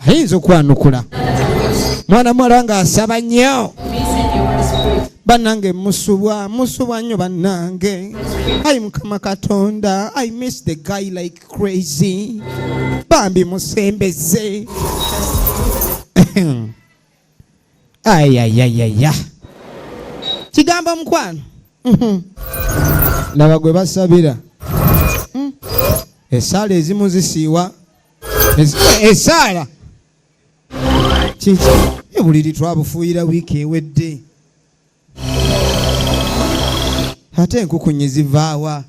Ayinza okwanukula. Mwana muwala ng'asaba nnyo. Bannange musubwa nnyo bannange. Ayi Mukama Katonda, I miss the guy like crazy. Bambi musembeze. Ayayayaya. Kigamba mukwano. Laba gwe basabira. Esaala ezimu zisiiwa. Esaala. Kiki? Ebuliri twabufuuyira wiiki ewedde. Ate enkukunyi zivaawa.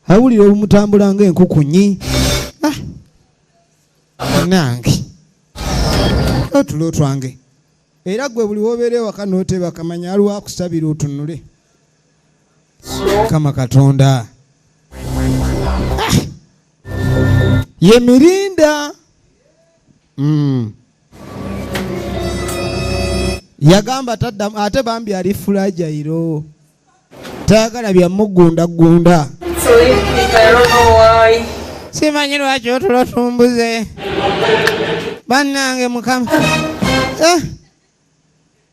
Awulira olumutambula ng'enkukunyi. Nange. Otulo twange. era gwe buli wobeere waka n'oteba kamanya aliwo akusabira otunule kama Katonda ye Mirinda yagamba tadda ate bambi ali fragile tayagala byamugundagunda simanyi lwaki otulotumbuze bannange Mukama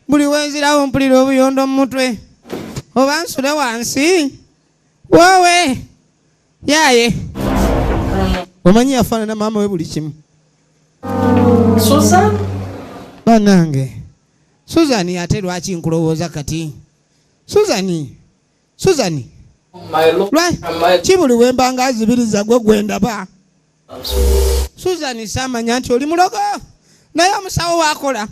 buli wenzirawo mpulira obuyondo mu mutwe oba nsule wansi wowe yaye omanyi yafaanana maama we buli kimu Susan? bannange Susan ate lwaki nkulowooza kati Susan kibuli wembanga azibiriza gwe gwendaba Susan samanya nti oli mulogo naye omusawo wakola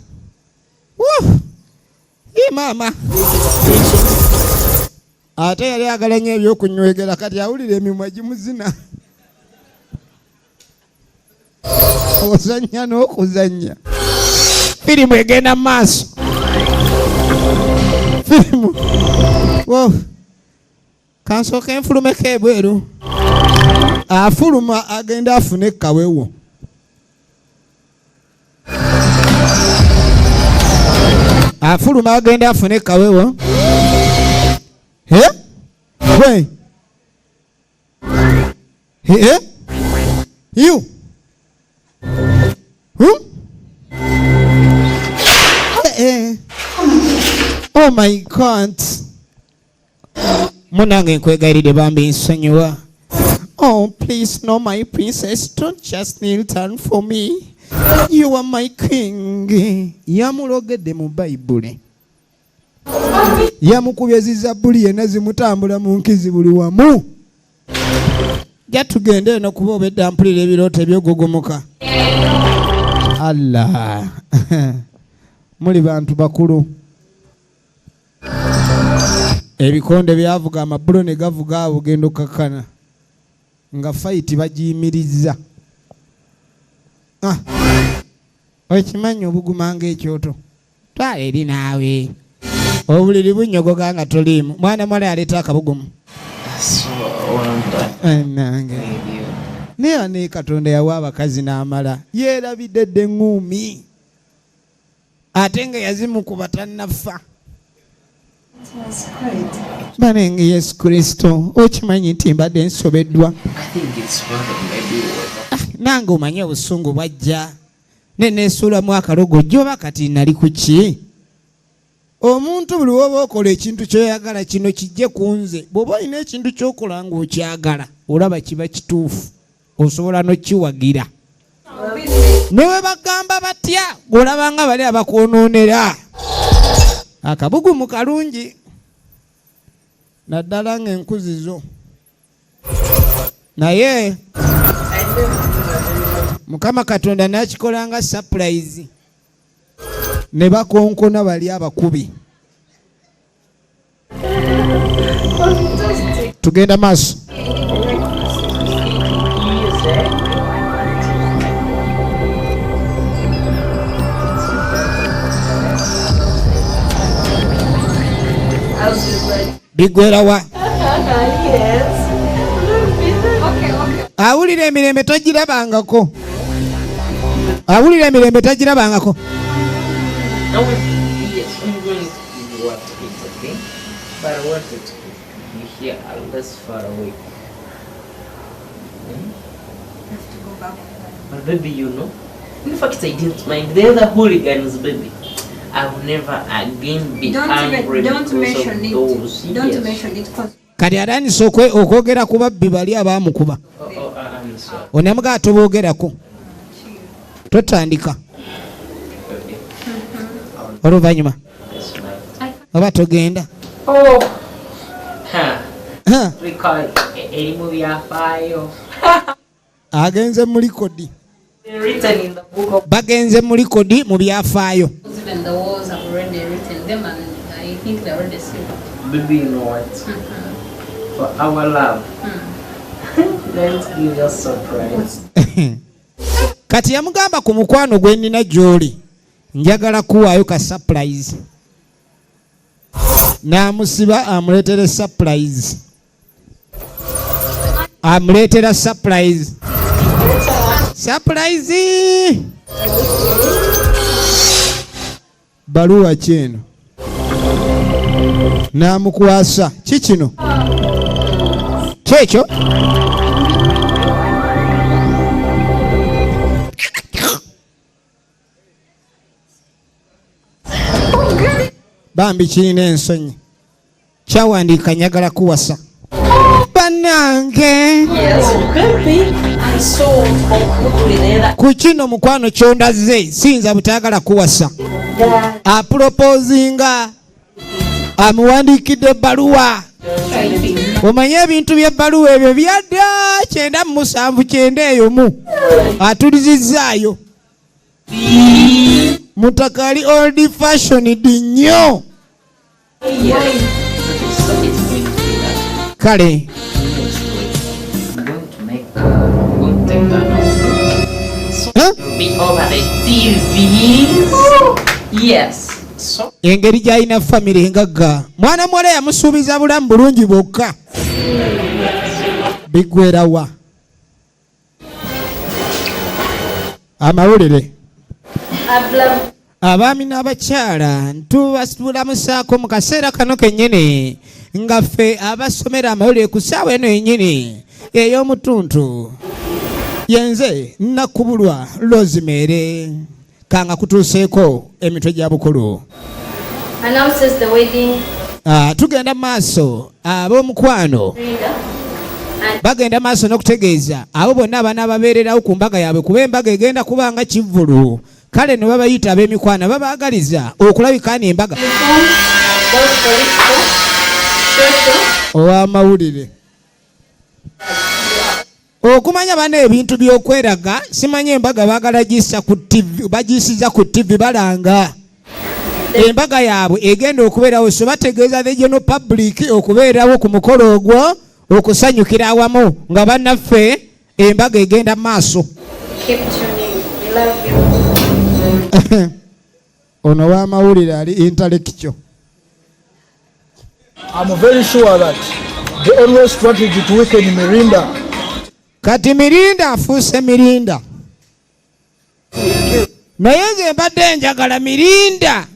ye maama ate yali agala nnyo ebyokunywegera kati awulira emimwa gimuzina ozannya n'okuzannya firimu egenda mu maaso firimu kansooka enfulumeko ebweru afuluma agenda afune kawewo afuluma agenda afune kawewo we you oh my God munange nkwegayirire bambi nsonyiwa oh please no my princess don't just kneel down for me you are my king yamulogedde mu Bayibuli yamukubye zizabbuli yenna zimutambula mu nkizi buli wamu jatugende eno kuba obedda mpulira ebirooto ebyogogomoka Allah muli bantu bakulu ebikonde byavuga amabbulo ne gavuga abugendo kakana nga fayiti bagiyimiriza okimanyi obugumanga ekyoto twala eri naawe obuliri bunyogoga nga toliimu mwana mwala yaleeta akabugumu nange naye ne Katonda yawa abakazi n'amala yeerabidde dde eŋŋuumi ate nga yazimukuba tannafa banenge Yesu Kristo okimanyi nti mbadde nsobeddwa nange omanye obusungu bwajja neneesuulamu akalogo joba kati nali ku ki omuntu buli woba okola ekintu kyoyagala kino kijje ku nze bw'oba olina ekintu kyokola ng'okyagala olaba kiba kituufu osobola n'okiwagira newe bagamba batya olaba nga bali abakwonoonera akabugumu kalungi naddala ng'enkuzi zo naye Mukama Katonda n'akikola nga surprise ne bakonkona bali abakubi tugenda maaso bigwerawa awulira emirembe togirabangako awulira emirembe tagirabangako But I wanted to be here a less far away. Have to go back. But baby, you know, in fact I didn't mind. The other hooligans, baby. I will never again be angry Don't because mention of it. those. Don't Yes. mention it because kati atandise okwogera ku babbi bali abaamukuba I'm sorry. onamuga atoboogerako totandika oluvannyuma That's my... oba togenda Oh! Huh. We call it a movie file. agenze mu likodi Written in the book of... bagenze mu likodi mu byafaayo even the walls have already written them and I think they're already sealed. Baby, you know what? For our love. Let's give us a surprise. kati yamugamba ku mukwano gwe nnina gy'oli njagala kuwaayo ka surprise. N'amusiba amuleetera surprise. Amuleetera surprise. Surprise! Baluwa kyeno. N'amukwasa. Kikino? Kyekyo? Bambi kirina ensonyi. Kyawandiika njagala kuwasa. Banange. Ku kino mukwano kyondaze siyinza butayagala kuwasa. Aproposinga. Amuwandiikidde ebbaluwa. Omanye ebintu by'ebbaluwa ebyo byadda 979 atulizizaayo. Mutakali old fashioned nnyo. Kale. Engeri gy'alina famire engagga. Mwana muwala yamusuubiza bulamu bulungi bwokka. Biggwerawa. Amawulire. Abaami n'abakyala ntubasitulamusaako mu kaseera kano kennyini nga ffe abasomera amawulire ku ssaawa eno yennyini ey'omutuntu. Yenze Nakubulwa Rosemary kanga kutuuseeko emitwe gya bukulu. Announces the wedding. Tugenda maaso ab'omukwano bagenda maaso n'okutegeeza abo bonna abaana ababeererawo ku mbaga yaabwe kuba embaga egenda kubanga kivvulu. Kale ne babayita ab'emikwano babaagaliza okulabika n'embaga ow'amawulire. Okumanya bana ebintu by'okweraga simanye embaga bagalagisa ku TV bagisiza ku TV balanga. Embaga yaabwe egenda okubeerawo so bategeeza the general public okubeerawo ku mukolo ogwo okusanyukira awamu nga bannaffe embaga egenda maaso. Ono w'amawulire ali intellectual. I'm very sure that the only strategy to weaken Mirinda. Kati Mirinda afuuse Mirinda. Naye nze mbadde njagala Mirinda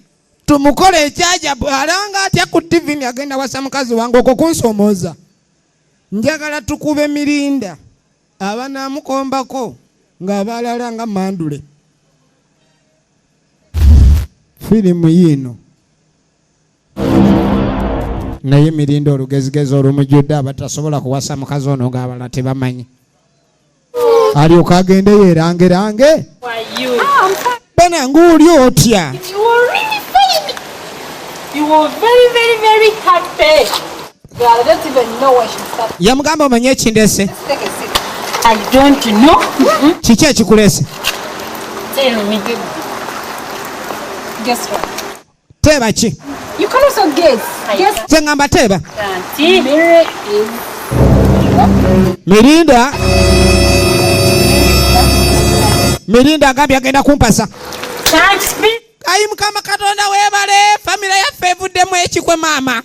tumukole ekyajabu alanga atya ku TV agenda wasa mukazi wange okwo kunsomooza. Njagala tukube Mirinda abanaamukombako ng'abalala nga Mandule. Firimu yiino naye Mirinda olugezigezi olumujjudde abatasobola kuwasa mukazi ono ng'abalala tebamanyi. Alyoka agende yeerangerange. Bana ng'oli otya? You were very, very, very happy. Girl, I don't even know where she started. Yamugamba omanye ekindese. Take a seat. I don't know. Kiki ekikulese? Tell me. Guess what? Teeba ki? You can also guess. Guess. Nze ngamba teeba. Mary is. Mirinda. Mirinda agambye agenda kumpasa. Thanks, me. Ayi Mukama Katonda weebale famire yaffe evuddemu ekikwe maama.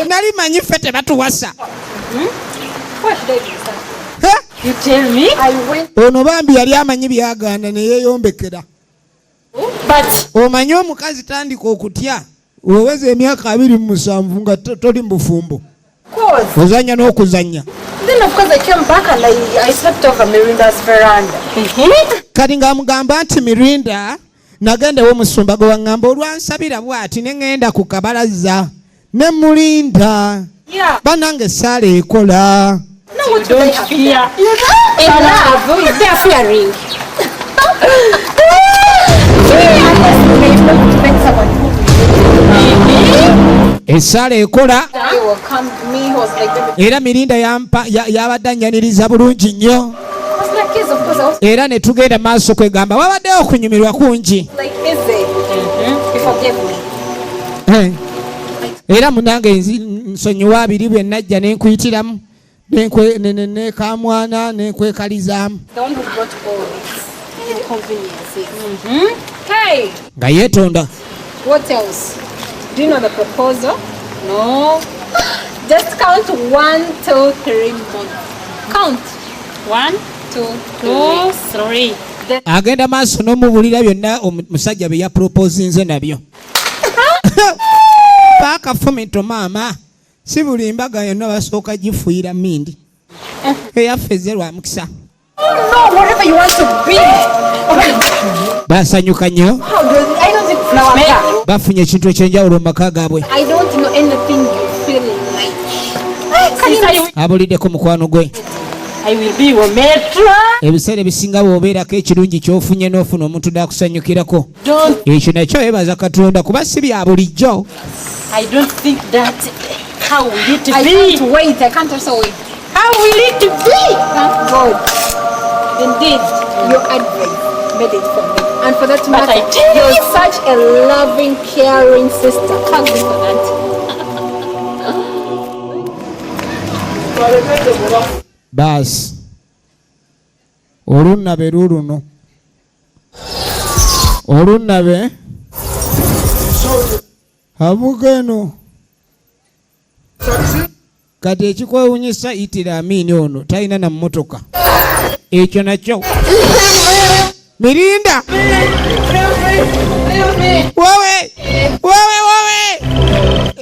Nali manyi ffe tebatuwasa. What should I do? You tell me. I went. Ono bambi yali amanyi byaganda ne yeeyombekera. But. Omanyi omukazi tandika okutya. Oweza emyaka 27 nga toli mbufumbo. Of course. Ozanya n'okuzanya. Then of course I came back and I slept over Mirinda's veranda. Kati ng'amugamba nti Mirinda nagenda w'omusumba gwe waŋŋamba olwansabira bw'ati ne ŋŋenda ku kabalaza ne mulinda. Yeah. Banange saala ekola. No, you don't fear. In love, they are fearing. Esaala ekola. He will come to me. He was like, Era Mirinda yabadde anyaniriza bulungi nnyo. of course, I was Era ne tugenda maaso kwegamba wabaddewo okunyumirwa kungi. like, is it? You forgive me. Era munange nsonyiwa abiri bwe najja ne nkuyitiramu ne kamwana ne nkwekalizaamu. The one who brought all these inconveniences. Hey, nga yeetonda. what else? Do you know the proposal? No. Just count 1, 2, 3 more. Count. 1, 2, 3. Agenda maaso n'omubulira byonna omusajja bye yaproposinze nabyo. Paaka fomito maama. Si buli mbaga yonna basooka gifuuyira mmindi. Eyaffe ezze lwa mukisa. No, whatever you want to be. Basanyuka nnyo. I don't think flower. Bafunye ekintu ekyenjawulo mu maka gaabwe. I don't know anything you feel like. Abuliddeko mukwano gwe. I will be your metro. Ebiseera ebisinga bw'obeerako ekirungi ky'ofunye n'ofuna omuntu n'akusanyukirako. Ekyo nakyo yeebaza Katonda kuba si bya bulijjo. I don't think that. How will it be? I can't wait. I can't also wait. How will it be? Thank God. Indeed, your advice made it for me. And for that matter, I tell you. you're such a loving, caring sister. Thank you for that. Baasi olunnabe luno olunnabe abugeno kati ekikwewunyisa itira Amini ono talina na mmotoka ekyo nakyo Mirinda wowe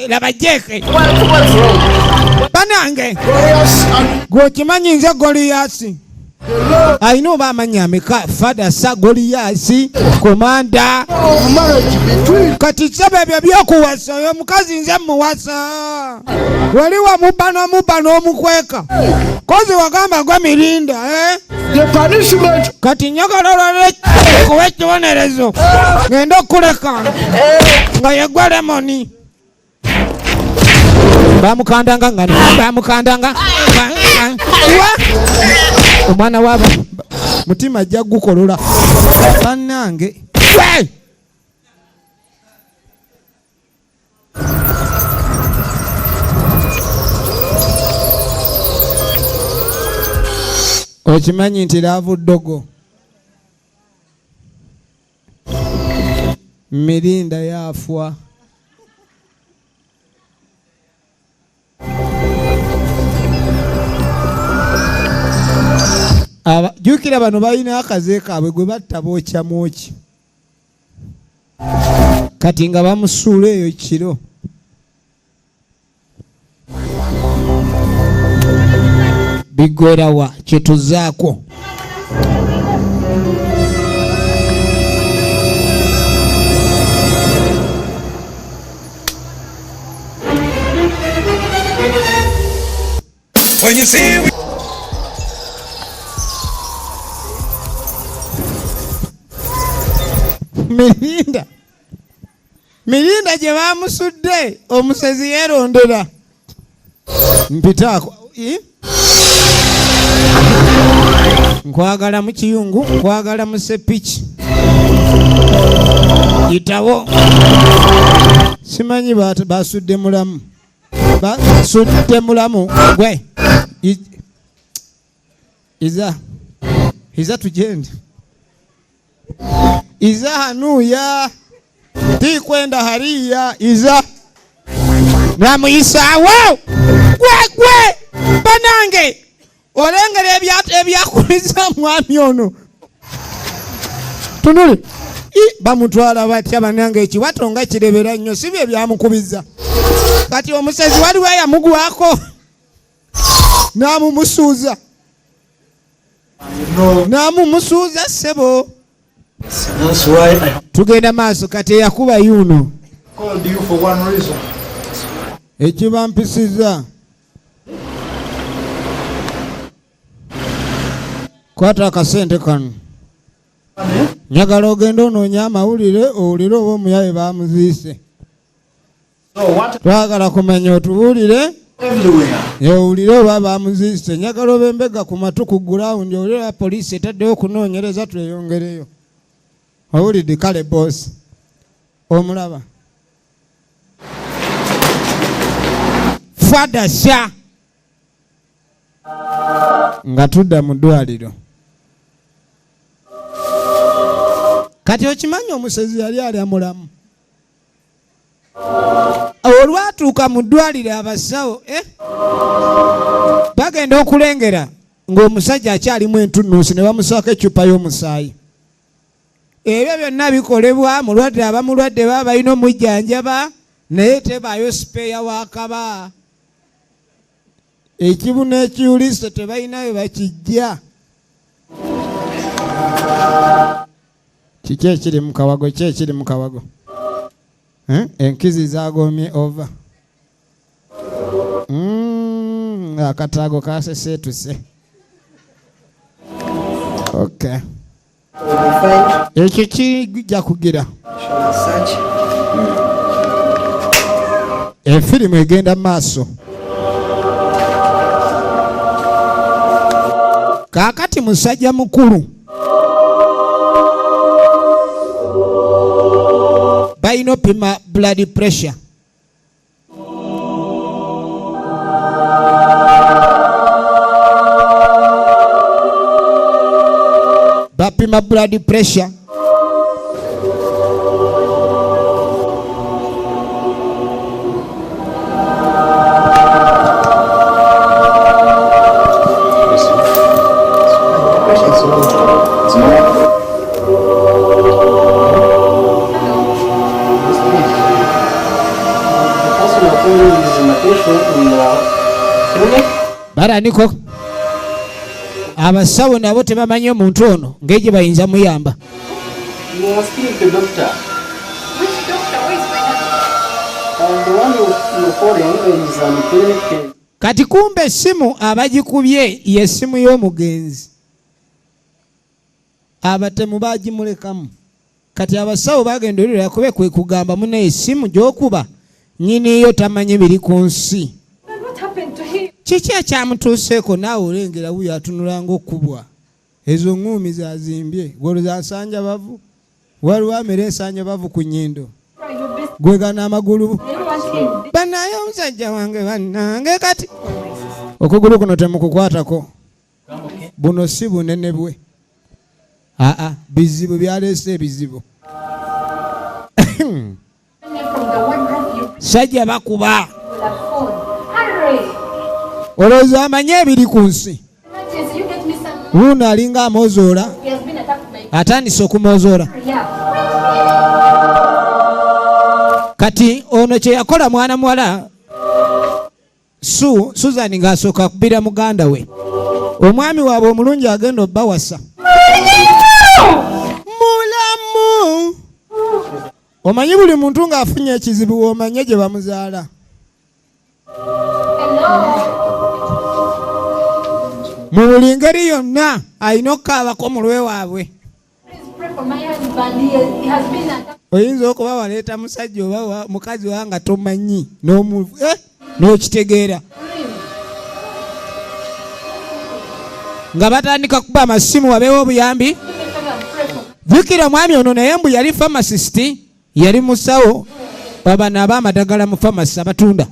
laba jeke banange gwokimanyi nze Goliyasi alina oba amanya ameka fada sa Goliyasi komanda kati sebe ebyo byokuwasa oyo mukazi nze muwasa wali wamuba n'omukweka kozi wagamba gwe Mirinda kati njagala olwale kuwa ekibonerezo ngenda okuleka nga yegwa Lemoni bamukandanga omwana waba mutima ajja gukolola bannange okimanyi nti laavu ddogo Mirinda yaafwa jukira bano balina akaze kaabwe gwe batta bookya mwoki kati nga bamusuula eyo kiro bigwerawa kyetuzaako When you see Mirinda gye bamusudde omusezi yeerondera mpitaako nkwagala mu kiyungu nkwagala mu sepiki yitawo simanyi basudde mulamu gwe iza tugende iza hanuya tikwenda hariya iza namuyisaawo gwe banange olengera ebyakuliza mwami ono tunuli bamutwala batya banange ekiwato nga kirebera nnyo si bye byamukubiza kati omusezi waliwo yamugwako namumusuuza sebo tugenda maaso kati eyakuba yuno ekibampisiza kwata akasente kano njagala ogenda onoonya amawulire owulire oba omuyaye bamuziise twagala kumanya otubuulire owulire oba bamuziise njagala oba embega ku matu ku gurawundi owulire poliisi etaddewo okunoonyereza tweyongereyo owulidde kale boosi omulaba fadasha nga tudda mu ddwaliro kati okimanyi omusezi yali ali amulamu. Olwatuuka mu ddwaliro abasawo bagenda okulengera ng'omusajja akyalimu entunnunsi ne bamusaako eccupa y'omusaayi. Ebyo byonna bikolebwa mulwadde abamulwadde baba balina omujjanjaba naye tebaayo sipeeya waakaba. Ekibu n'ekiwuliso tebalinayo bakijja. Kiki ekiri mu kawago? Ki ekiri mu kawago? Enkizi zagomye ova. Akataago kasesetuse. Okay. Ekyo kijja kugira. Efirimu egenda maaso. Kaakati musajja mukulu balina opima blood pressure. Bapima blood pressure. Baraniko abasawo nabo tebamanyi omuntu ono ng'egye bayinza muyamba. Kati kumbe essimu abagikubye y'essimu y'omugenzi. Abatemu bagimulekamu. Kati abasawo bagenda olulira kube kwe kugamba munaye essimu gy'okuba nnyiniyo tamanyi biri ku nsi. Kiki ekyamutuuseeko naawe olengera wuyo atunulanga okubwa. Ezo ŋŋuumi zazimbye goloza nsanja bavu. Waliwo amera ensanja bavu ku nnyindo. Gwegana amagulu. Banaye omusajja wange bannange kati. Okugulu kuno temukukwatako. Buno si bunene bwe. Bizibu byaleese ebizibu. Sajja bakuba. Olowooza amanye ebiri ku nsi. Wuno alinga amozoola. Atandise okumozoola. Kati ono kye yakola mwana muwala Susan ng'asooka kubira muganda we. Omwami waabwe omulungi agenda obbawasa. Mulamu. Omanyi buli muntu ng'afunye ekizibu omanye gye bamuzaala. Mu buli ngeri yonna alina okukaabako mulwe waabwe. Oyinza okuba waleeta musajja oba mukazi wa nga tomanyi n'okitegeera. Nga batandika kuba amasimu wabeewo obuyambi. Jjukira mwami ono naye mbu yali pharmacist, yali musawo babana ab'amadagala mu pharmacy abatunda.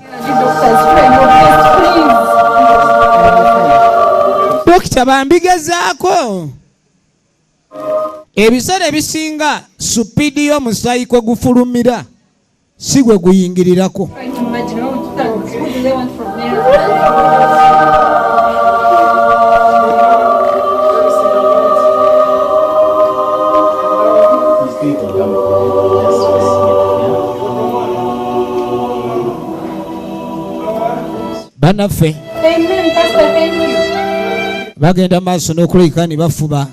Dokita bambigezaako. Ebiseera ebisinga supiidi y'omusaayi kwe gufulumira si gwe guyingirirako. Banaffe bagenda maaso n'okulika ne bafuba.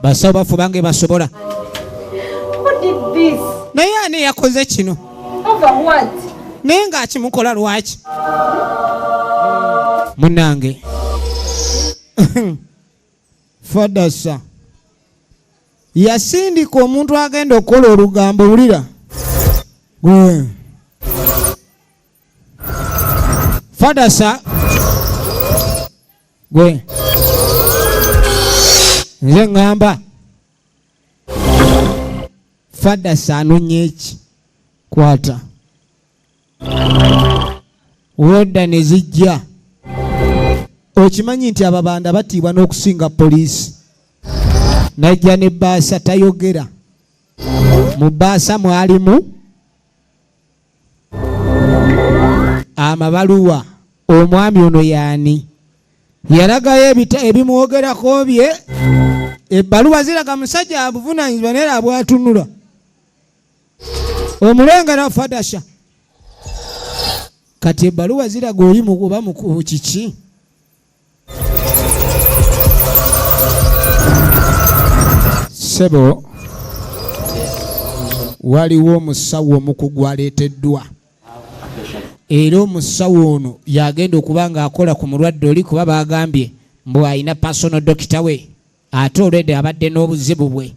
Basawo bafuba nga basobola. Naye ani yakoze kino? Naye ng'akimukola lwaki? Munnange Fadasa yasindika omuntu agenda okukola olugambo wulira. Fadasa gwe nze ngamba Fadasa anonye eki kwata Woda ne zijja. Okimanyi nti ababanda batiibwa n'okusinga poliisi. Najja ne bbaasa tayogera. Mu bbaasa mwalimu amabaluwa. Omwami ono yaani yalagayo ebimwogerako bye. Ebbaluwa ziraga musajja abuvunaanyizibwa naye abwatunula. Omulengera Fadasha. Kati ebbaluwa ziraga oli mukuba mu kiki? Sebo waliwo omusawo omukugu aleeteddwa. Era omusawo ono yagenda okuba ng'akola ku mulwadde oli kuba bagambye mbu alina personal doctor we. Ate olwedde abadde n'obuzibu bwe.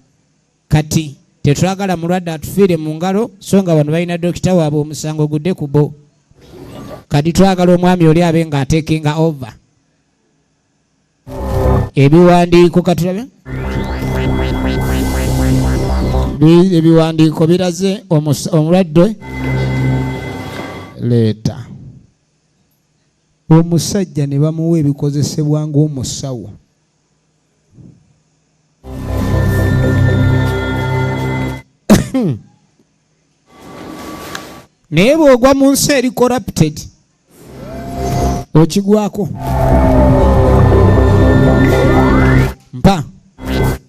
Kati tetwagala mulwadde atufiire mu ngalo so nga bano balina dokita waabwe omusango gudde ku bo. Kati twagala omwami oli abe ng'ateekinga over. Ebiwandiiko katulabe. Ebiwandiiko biraze omulwadde leeta. Omusajja ne bamuwa ebikozesebwa ng'omusawo. Naye bw'ogwa mu nsi eri corrupted okigwako. Mpa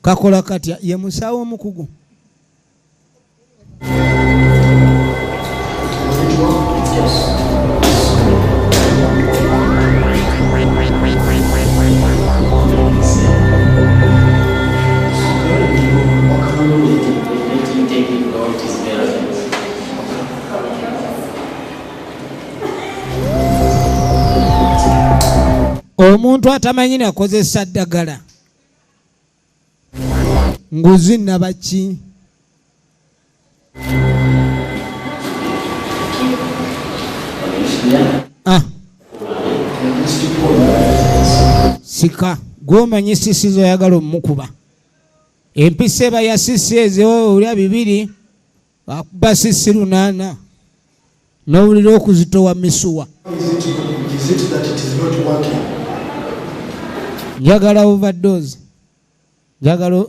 kakola katya ye musawo omukugu. Omuntu atamanyi nakozesa ddagala nguzi nabaki sika gwomanyi sisizo oyagala omukuba empisa eba ya sisi ezo olya 2 akuba sisi 8 n'owulira okuzitowa misuwa. Njagala overdose. Njagala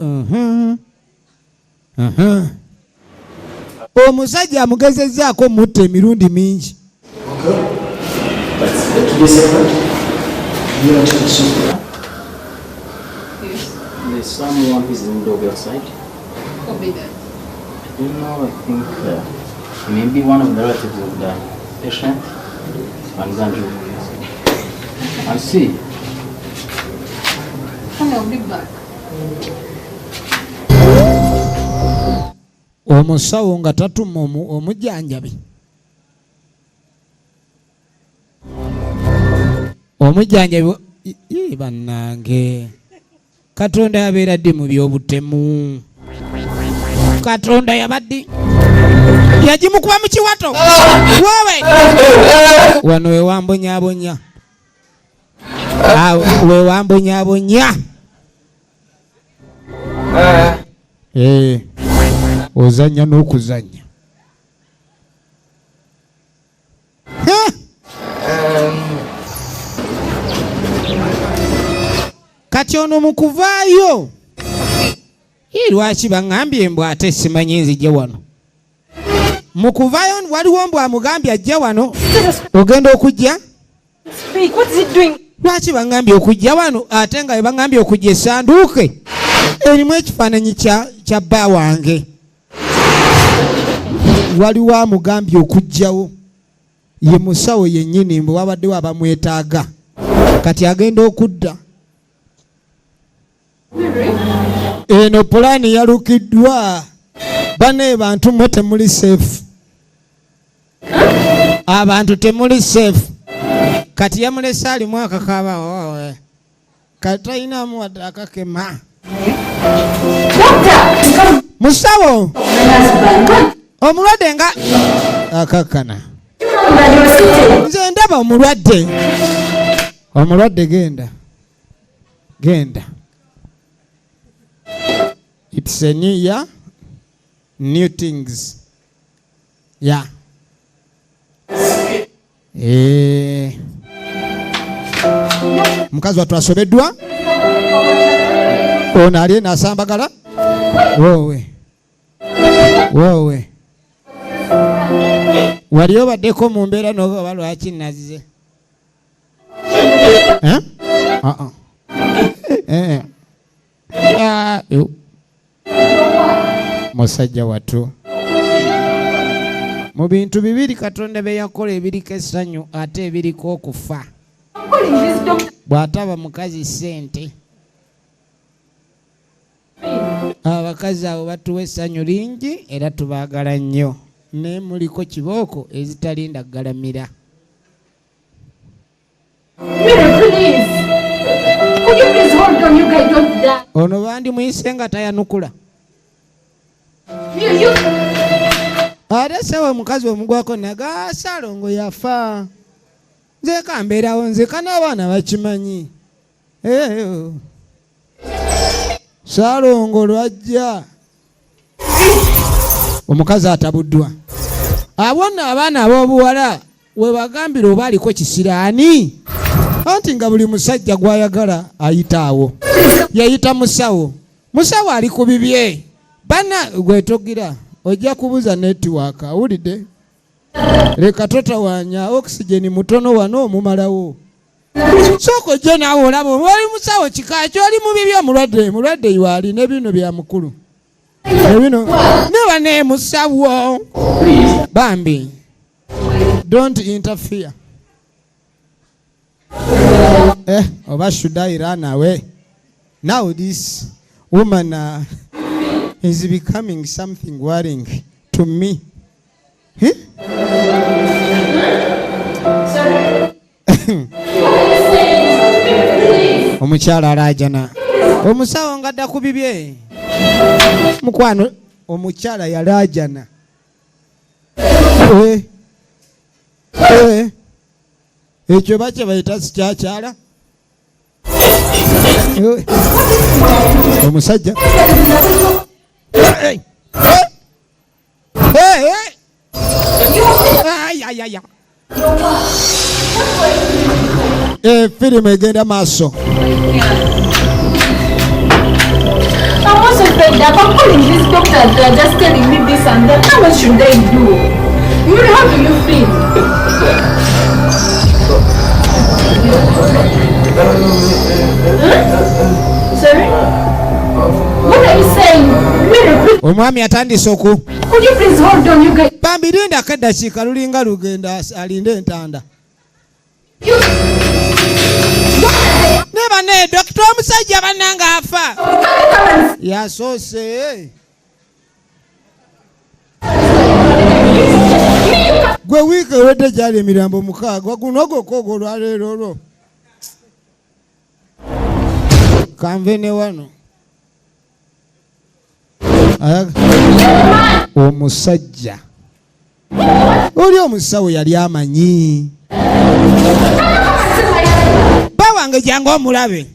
omusajja amugezezzaako mutta emirundi mingi. There's someone who's in the dog outside. Who be that? I don't know, I think maybe one of the relatives of the patient. I'll see. I'll be back. Omusawo nga tatuma omujjanjabi. Omujjanjabi bannange. Katonda yabeera ddi mu by'obutemu. Katonda yabaddi yagimukuba mu kiwato. Wowe wano we wambonyabonya. We wambonyabonya. Ozanya n'okuzanya. Kati ono mukuvaayo. Lwaki baŋŋambye mbw ate simanyi nzije wano. Mukuvaayo waliwo mbw amugambye ajja wano. Ogenda okujja? Speak, what is it doing? Lwaki baŋŋambye okujja wano ate nga baŋŋambye okujja essanduuke erimu ekifaananyi kya bba wange. Waliwo amugambye okujjawo. Ye musawo yennyini mbwe wabaddewo abamwetaaga. Kati agenda okudda. Eno pulaani yalukiddwa. Bane bantu mwe temuli seefu. Abantu temuli seefu. Kati yamulese alimu akakaaba wawe. Kati talinamu wadde akakema. Musawo omulwadde nga akakana. Nze ndaba omulwadde. Omulwadde genda. Genda. It's a new year, new things. Yeah. Mukazi watu asobeddwa ono ali nasambagala wowe wali obaddeko mu mbeera n'oba lwaki nazze musajja watu mu bintu bibiri Katonda bye yakola ebiriko essanyu ate ebiriko okufa bw'ataba mukazi ssente abakazi abo batuwa essanyu lingi era tubaagala nnyo naye muliko kibooko ezitalinda galamira. Ono bandi muyise nga tayanukula ate sewe mukazi omugwako naga Salongo yafa nze kambeerawo nze n'abaana bakimanyi Salongo lwajja omukazi atabuddwa abona abaana ab'obuwala we bagambira oba aliko kisiraani anti nga buli musajja gwayagala ayitaawo yayita musawo ali ku bibye bana gwetogira ojja kubuza netiwaaka awulidde leka totawaanya oxygen mutono wano omumalawo soko jjo naawe olaba oli musawo kika kyoli mu bibye mulwadde iwaali ne bino bya mukulu ebino neba ne musawo bambi don't interfere oba should I run away now? This woman is becoming something worrying to me. Omukyala alajana omusawo ngadda ku bibye mukwano omukyala yalajana ekyo bakye bayita sikyakyala omusajja firimu egenda maaso. I'm also fed up. I'm calling these doctors. They're just telling me this and that. Now what should I do? How do you feel? Sorry? What are you saying? Omwami atandise oku. Could you please hold on, you guys? Bambi linda akaddakiika lulinga lugenda alinde entanda. Neba ne Dr. Omusajja bannanga afa. Yasoose. Gwe wiiki ewedde gyali emirambo mukaaga guno gokogo olwaleero olwo. Kanve ne wano. Omusajja. Oli omusawo yali amanyi. Bawange jangu omulabe.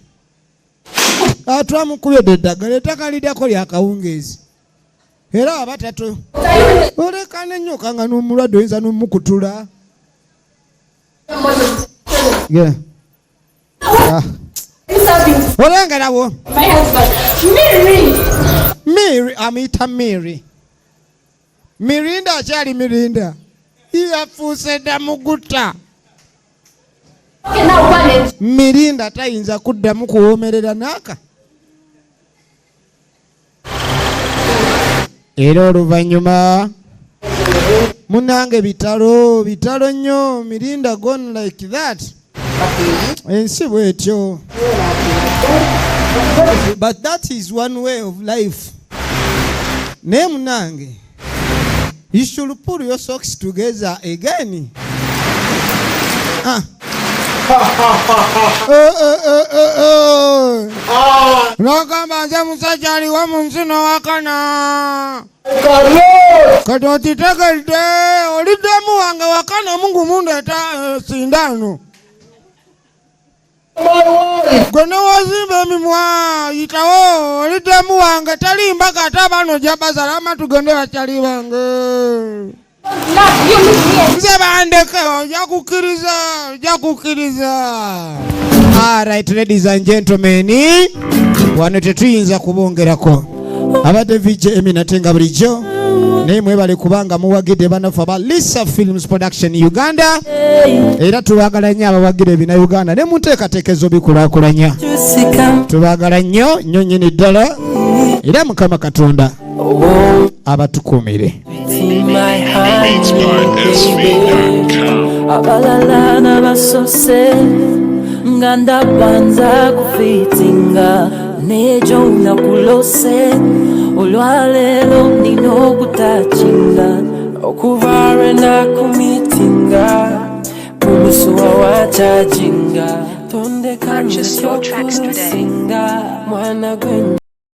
Atwamukubye eddagala ettaka liddako lya kawungeezi. Era abatatu. Olekana nnyo kanga n'omulwadde oyinza n'omukutula. Olengerawo. My husband. Mary, amuyita Mary. Mirinda akyali Mirinda. Yafuuse ddamu gutta. Mirinda tayinza kuddamu kuwoomerera n'aka. Era oluvannyuma munange bitalo nnyo. Mirinda gone like that. Ensi bw'etyo. But that is one way of life. Naye munange, you should put your socks together again. Nogamba nze musajja aliwa mu nsi n'owakana. Kati okitegedde oliddemu wange wakana Mungu mundeeta sindano. Gwe n'owazimba emimwa yitawo oliddemu wange talimba kata bano jaba salama tugende bakyali bange. Nze bandeke jakukiriza. Alright, ladies and gentlemen, wano tetuyinza kubongerako. Abadde VJ Emmy natenga bulijjo. Naye mwebale kubanga muwagidde banafu aba Lisa Films Production Uganda. Era tubagala nnyo abawagidde ebina Uganda. Ne munteekateekezo bikulaakulanya. Tubagala nnyo nnyini ddala. Era Mukama Katonda abatukuumire. Abalala n'abasose nga ndabanza kufitinga nejo nakulose olwaleero nina okutakinga okuva nakumitinga mumusuwa wachajinga tondeka nyo mwana gwenye